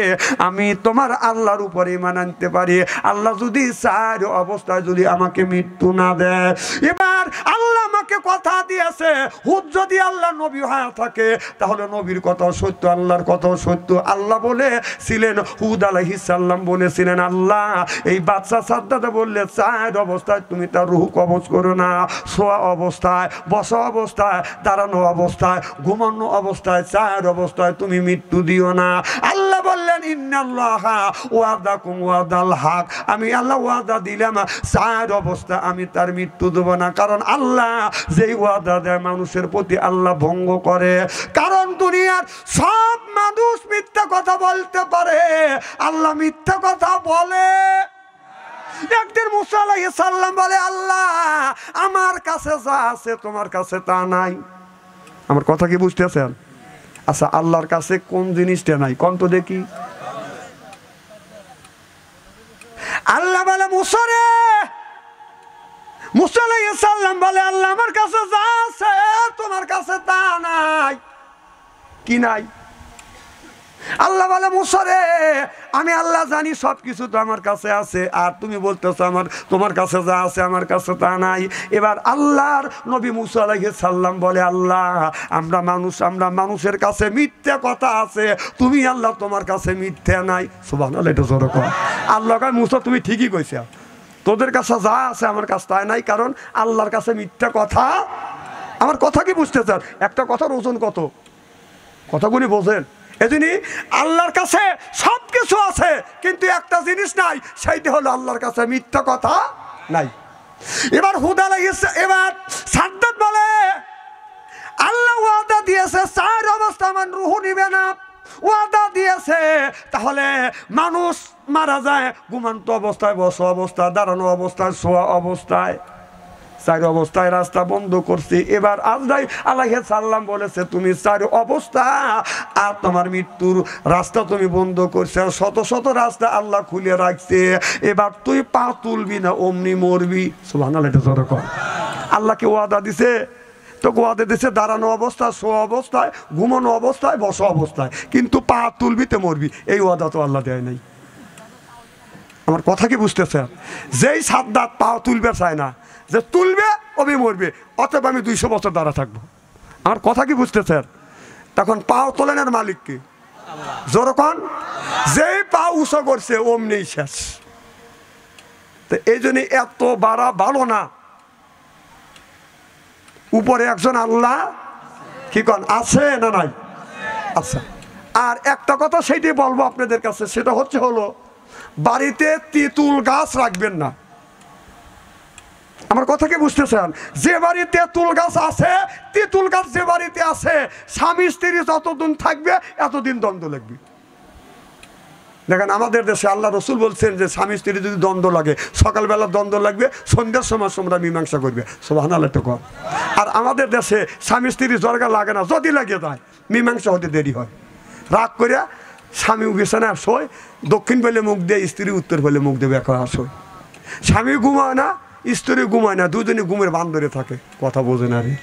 আমি তোমার আল্লাহর উপরে ঈমান আনতে পারি, আল্লাহ যদি চার অবস্থায় যদি আমাকে মৃত্যু না দেয়। এবার আল্লাহ আমাকে কথা দিয়েছে, হুদ যদি আল্লাহ নবী হয়ে থাকে তাহলে নবীর কথাও সত্য, আল্লাহর কথাও সত্য। আল্লাহ বলেছিলেন, হুদ আলাইহিস সালাম বলেছিলেন, আল্লাহ এই বাদশা সাদ্দাত বললে চার অবস্থায় তুমি তার রূহ কবজ করো না, শোয়া অবস্থায়, বসা অবস্থায়, দাঁড়ানো অবস্থায়, ঘুমানো অবস্থায়, চার অবস্থায় তুমি মৃত্যু দিও না। আল্লাহ বললেন, ইন্নাল্লাহা ওয়াদাকুম ওয়াদাল হক, আমি আল্লাহ ওয়াদা দিলাম চার অবস্থা আমি তার মৃত্যু দেব না। কারণ আল্লাহ যেই ওয়াদা দেয় মানুষের প্রতি আল্লাহ ভঙ্গ করে। কারণ দুনিয়ার সব মানুষ মিথ্যা কথা বলতে পারে, আল্লাহ মিথ্যা কথা বলে। একদিন মুসা আলাইহিস সালাম বলে, আল্লাহ আমার কাছে যা আছে তোমার কাছে তা নাই। আমার কথা কি বুঝতেছেন? আচ্ছা, আল্লাহর কাছে কোন জিনিসটা নাই কোন তো দেখি। আল্লাহ বলে, মুসা রে, মুসা আলাইহিস সালাম বলে, আল্লাহ আমার কাছে যা আছে তোমার কাছে তা নাই। কি নাই? আল্লাহ বলে, মুসা রে আমি আল্লাহ জানি সব কিছু তো আমার কাছে আছে, আর তুমি বলতেছো তোমার কাছে যা আছে আমার কাছে তা নাই। এবার আল্লাহর নবী মুসা আলাইহিস সালাম বলে, আল্লাহ আমরা মানুষের কাছে মিথ্যা কথা আছে, তুমি আল্লাহ তোমার কাছে মিথ্যা নাই। সুবহানাল্লাহ, এটা জোরে কর। আল্লাহ কয়, মুসা তুমি ঠিকই কইছো, তোদের কাছে যা আছে আমার কাছে তাই নাই, কারণ আল্লাহর কাছে মিথ্যা কথা। আমার কথা কি বুঝতে চান? একটা কথার ওজন কত, কথাগুলি বোঝেন? এজন্য আল্লাহর কাছে সব কিছু আছে, কিন্তু একটা জিনিস নাই, সেইটা হলো আল্লাহর কাছে মিথ্যা কথা নাই। এবার হুদ আলাইহিস, এবার সাদ্দাত বলে, আল্লাহ ওয়াদা দিয়েছে 4 অবস্থা মান রুহু নিবে না, ওয়াদা দিয়েছে। তাহলে মানুষ মারা যায় ঘুমন্ত অবস্থায়, বসা অবস্থায়, দাঁড়ানো অবস্থায়, শোয়া অবস্থায়। 4 অবস্থায় রাস্তা বন্ধ করছি। এবার আজরাইল আলাইহিস সালাম বলেছে তুমি 4 অবস্থা আর তোমার মৃত্যুর রাস্তা তুমি বন্ধ করছে, শত শত রাস্তা আল্লাহ খুলে রাখছে। এবার তুই পা তুলবি না, অমনি মরবি। সুবহানাল্লাহ, এটা জোরে কর। আল্লাহকে ওয়াদা দিছে, তো ওয়াদা দিছে দাঁড়ানো অবস্থায়, শোয়া অবস্থায়, ঘুমানো অবস্থায়, বসা অবস্থায়, কিন্তু পা তুলবিতে মরবি। এই ওয়াদা তো আল্লাহ দেয় নাই। আমার কথা কি বুঝতেছেন? যেই সাদ্দাত পা তুলবে চায় না, যে তুলবে অবি মরবে, অতএব আমি 200 বছর দাঁড়া থাকবো। আমার কথা কি বুঝতেছেন? তখন পাও তোলেনের মালিক কি? যখন যেই পা উঁচু করছে অমনি শেষ। তো এই জন্য এত বাড়া ভালো না। উপরে একজন আল্লাহ কি কন আছে না নাই? আচ্ছা, আর একটা কথা সেইটাই বলবো আপনাদের কাছে, সেটা হলো বাড়িতে তেঁতুল গাছ রাখবেন না। আমার কথা কি বুঝতেছেন? যে বাড়িতে তেঁতুল গাছ আছে, তেঁতুল গাছ যে বাড়িতে আছে, স্বামী স্ত্রী যতদিন থাকবে এতদিন দ্বন্দ্ব লাগবে। দেখেন আমাদের দেশে আল্লাহ রসুল বলছেন যে স্বামী স্ত্রী যদি দ্বন্দ্ব লাগে, সকালবেলা দ্বন্দ্ব লাগবে, সন্ধ্যার সময় তোমরা মীমাংসা করবে। সুবহানাল্লাহ একটু কর। আর আমাদের দেশে স্বামী স্ত্রী জরগা লাগে না, যদি লাগে যায় মীমাংসা হতে দেরি হয়। রাগ করে স্বামী বিছানায় শোয়, দক্ষিণ পেলে মুখ দিয়ে, স্ত্রী উত্তর পেলে মুখ দিয়ে বেকা শোয়। স্বামী ঘুমায় না, স্ত্রী ঘুমায় না, দুজনে ঘুমের বান্দরে থাকে। কথা বোঝে না রে।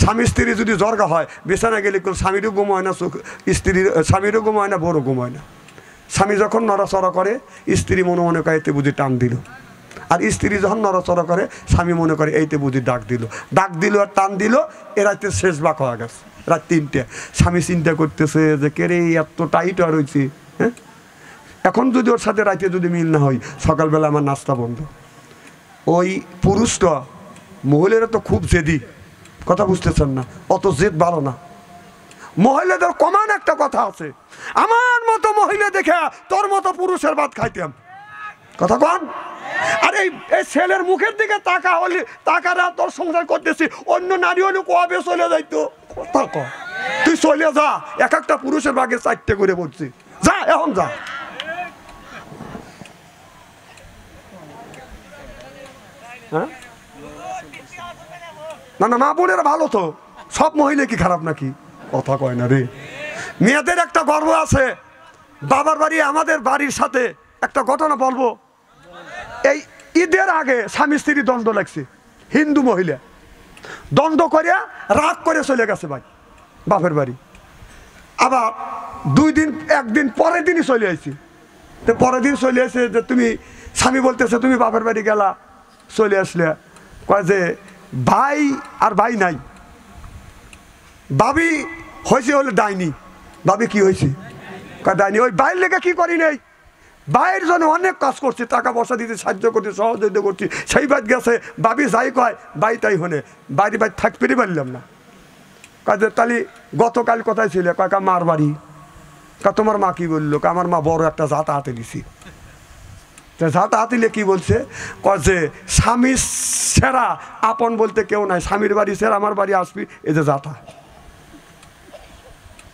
স্বামী স্ত্রী যদি জরগা হয়, বিছানা গেলে স্বামীরও ঘুমায় না, স্ত্রীর স্বামীরও ঘুমায় না, বড় ঘুমায় না। স্বামী যখন নড়াচড়া করে, স্ত্রী মনে মনে করে এতে বুঝি টান দিল, আর স্ত্রী যখন নড়াচড়া করে, স্বামী মনে করে এইতে বুঝি ডাক দিল। ডাক দিল আর টান দিল, এ রাতে শেষ বাক হয়ে গেছে। রাত 3টে, স্বামী চিন্তা করতেছে যে কে রে এত টাইট আর হয়েছে। হ্যাঁ, এখন যদি ওর সাথে রাতে যদি মিল না হয়, সকালবেলা আমার নাস্তা বন্ধ। ওই পুরুষটা, মহিলারা তো খুব জেদি। কথা বুঝতেছেন না? অত জেদ ভালো না। মহিলাদের কমান একটা কথা আছে, আমার মতো মহিলা দেখে তোর মতো পুরুষের ভাত খাইতাম। কথা কন। আর এই ছেলের মুখের দিকে তাকা হলে, তাকারা তোর সংসার করতেছি, অন্য নারী হলে কবে চলে যাইতো। কথা কন, তুই চলে যা। এক একটা পুরুষের ভাগে 4টে করে পড়ছি। যা, এখন যা। হ্যাঁ, না না, মা বোনের ভালো তো, সব মহিলা কি খারাপ নাকি? কথা কয় না রে। মেয়েদের একটা গর্ব আছে। বাবার বাড়ি আমাদের বাড়ির সাথে একটা ঘটনা বলবো। এই ঈদের আগে স্বামী স্ত্রী দ্বন্দ্ব লাগছে। হিন্দু মহিলা দ্বন্দ্ব করিয়া রাগ করে চলে গেছে ভাই বাপের বাড়ি। আবার 2 দিন, একদিন পরের দিনই চলে আসছি। তো পরের দিন চলে আসে যে তুমি, স্বামী বলতেছে তুমি বাপের বাড়ি গেলা, চলে আসলে। কয় যে ভাই আর ভাই নাই, ভাবি হয়েছে হলে ডাইনি। ভাবি কি হয়েছে? কয় ডাইনি। ওই ভাইয়ের লেগে কি করি নাই, ভাইয়ের জন্য অনেক কাজ করছি, টাকা পয়সা দিতে সাহায্য করছি, সহযোগিতা করছি। সেই বাদ গেছে, ভাবি যাই কয় ভাই তাই হনে, বাড়ি বাড়ি থাকতে পারলাম না। কাজে তাহলে গতকাল কোথায় ছিল? কাকা মার বাড়ি। কা তোমার মা কি বললো? আমার মা বড় একটা জাতা হাতে দিছি। জাতা হাতিলে কি বলছে? যে স্বামী সেরা আপন বলতে কেউ নাই, স্বামীর বাড়ি সেরা আমার বাড়ি আসবি, এই যে জাতা।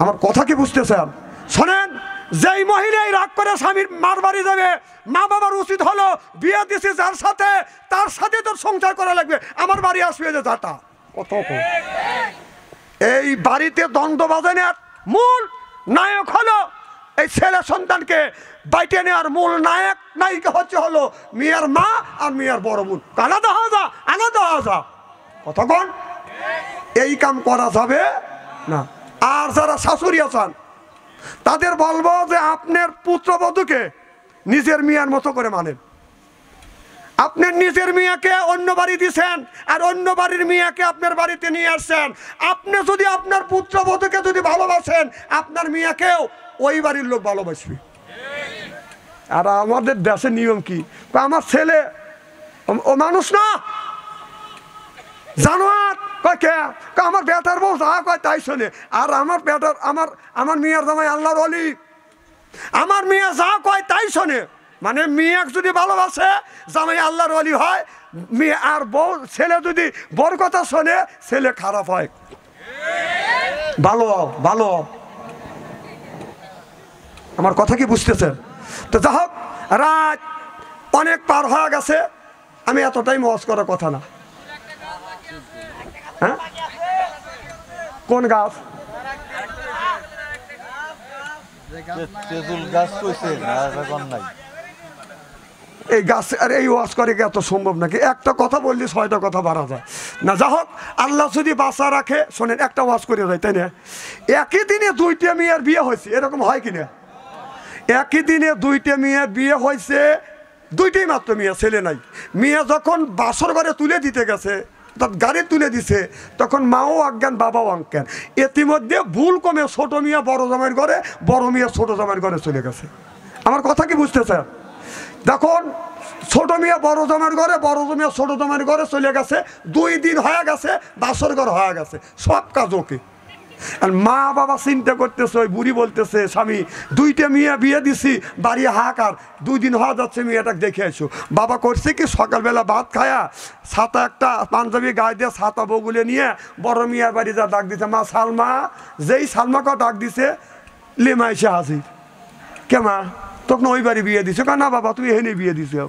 আমার কথা কি বুঝতেছেন? শোনেন, যেই মহিলাই রাগ করে স্বামীর মার বাড়ি যাবে, মা বাবার উচিত হলো বিয়ে দিছি যার সাথে, তার সাথে তোর সংসার করা লাগবে। আমার বাড়ি আসবে যে জাতা। কত এই বাড়িতে দ্বন্দ্ব বাজানোর মূল নায়ক হলো এই ছেলে সন্তানকে বাইটে নেওয়ার মূল নায়ক নায়িকা হলো মেয়ের মা আর মেয়ের বড় বোন। আলাদা হওয়া যা, আলাদা হওয়া যা। কতক্ষণ এই কাম করা যাবে না। আর যারা শাশুড়ি আছেন তাদের বলবো যে আপনার পুত্রবধূকে নিজের মেয়ের মতো করে মানেন। আপনার নিজের মেয়েকে অন্য বাড়ি দিয়েছেন, আর অন্য বাড়ির মেয়েকে আপনার বাড়িতে নিয়ে আসছেন। আপনি যদি আপনার পুত্রবধূকে যদি ভালোবাসেন, আপনার মেয়েকেও ওই বাড়ির লোক ভালোবাসবে। আর আমাদের দেশের নিয়ম কি? আমার ছেলে ও মানুষ না, জানোয়ার। আমার বেটার বউ যা কয় তাই শোনে। আর আমার বেটার, আমার মেয়ের জামাই আল্লাহর ওলি, আমার মেয়ে যা কয় তাই শোনে। মানে মেয়ে যদি ভালোবাসে, জামাই আল্লাহর ওলি হয়। মেয়ে আর বউ, ছেলে যদি বউর কথা শোনে, ছেলে খারাপ হয়। ভালো ভালো, আমার কথা কি বুঝতেছেন? তো যা হোক, রাত অনেক পার হয়ে গেছে, আমি এতটাই মজ করার কথা না। হ্যাঁ, কোন গাছ? এই গাছ আর এই ওয়াজ করে কি এত সম্ভব নাকি? একটা কথা বললি 6টা কথা বাড়া যায় না। যা হোক, আল্লাহ যদি বাঁচা রাখে, শোনেন, একটা ওয়াজ করে যায়, তাই না? একই দিনে 2টা মেয়ের বিয়ে হয়েছে, এরকম হয় কিনা? একই দিনে 2টা মেয়ের বিয়ে হয়েছে, 2টাই মাত্র মেয়ে, ছেলে নাই। মেয়ে যখন বাসর ঘরে তুলে দিতে গেছে, তার গাড়ি তুলে দিছে, তখন মাও অজ্ঞান, বাবাও অজ্ঞান। ইতিমধ্যে ভুল কমে ছোট মেয়ে বড় জামাইয়ের ঘরে, বড় মেয়ে ছোট জামাইয়ের ঘরে চলে গেছে। আমার কথা কি বুঝতেছেন? দেখুন, ছোট মেয়ে বড় জামাইয়ের ঘরে, বড় মেয়ে ছোট জামাইয়ের ঘরে চলে গেছে, 2 দিন হয়ে গেছে, বাসর ঘর হয়ে গেছে, সব কাজ ওকে। আর মা বাবা চিন্তা করতেছে, ওই বুড়ি বলতেছে, স্বামী 2টা মেয়ে বিয়ে দিছি, বাড়ি হাহাকার, 2 দিন হওয়া যাচ্ছে, মেয়েটাকে দেখে আসো। বাবা করছে কি, সকালবেলা ভাত খায়া ছাতা একটা পাঞ্জাবি গায়ে দিয়ে ছাতা বগুলে নিয়ে বড় মেয়ের বাড়ি যা ডাক দিছে, মা সালমা। যেই সালমাকে ডাক দিছে, লেমা এসে হাজির। কেমা, তখন ওই বাড়ি বিয়ে দিছো? না বাবা, তুমি এখানে বিয়ে দিছো।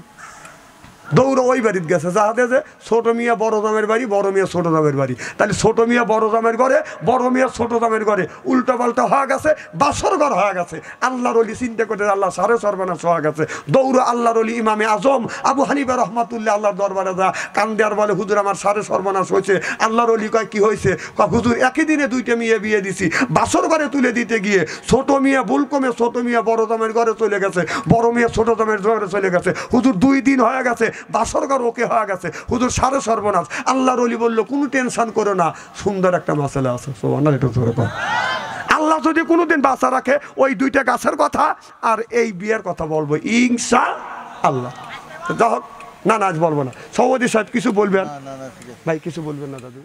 দৌড়ে ওই বাড়িতে গেছে, যাহাতে যে ছোট মিয়া বড় জামের বাড়ি, বড় মিয়া ছোট জামের বাড়ি। তাহলে ছোট মিয়া বড় জামের ঘরে, বড় মিয়া ছোট জামের ঘরে উল্টা পাল্টা হয়ে গেছে, বাসর ঘর হয়ে গেছে। আল্লাহর ওলি চিন্তা করতে, আল্লাহ সাড়ে সর্বনাশ হয়ে গেছে। দৌড়ে আল্লাহর ওলি ইমামে আজম আবু হানিফা রহমাতুল্লাহ আল্লাহর দরবারে যা কান্দে আর বলে, হুজুর আমার সাড়ে সর্বনাশ হয়েছে। আল্লাহর ওলি কয়, কি হয়েছে? হুজুর একই দিনে 2টা মেয়ে বিয়ে দিছি, বাসর ঘরে তুলে দিতে গিয়ে ছোট মিয়া ভুল কমে ছোট মিয়া বড় জামের ঘরে চলে গেছে, বড় মিয়া ছোট জামের ঘরে চলে গেছে। হুজুর 2 দিন হয়ে গেছে, বাসর ঘর ওকে হয়ে গেছে। হুজুর সাড়ে সর্বনাশ। আল্লাহর ওলি বলল, কোনো টেনশন করো না, সুন্দর একটা মাসালা আছে। আল্লাহ যদি কোনোদিন বাঁচা রাখে, ওই 2টা গাছের কথা আর এই বিয়ের কথা বলবো ইনশাআল্লাহ। যা হোক, না আজ বলবো না। সভাপতি সাহেব কিছু বলবেন? ভাই কিছু বলবেন না দাদু?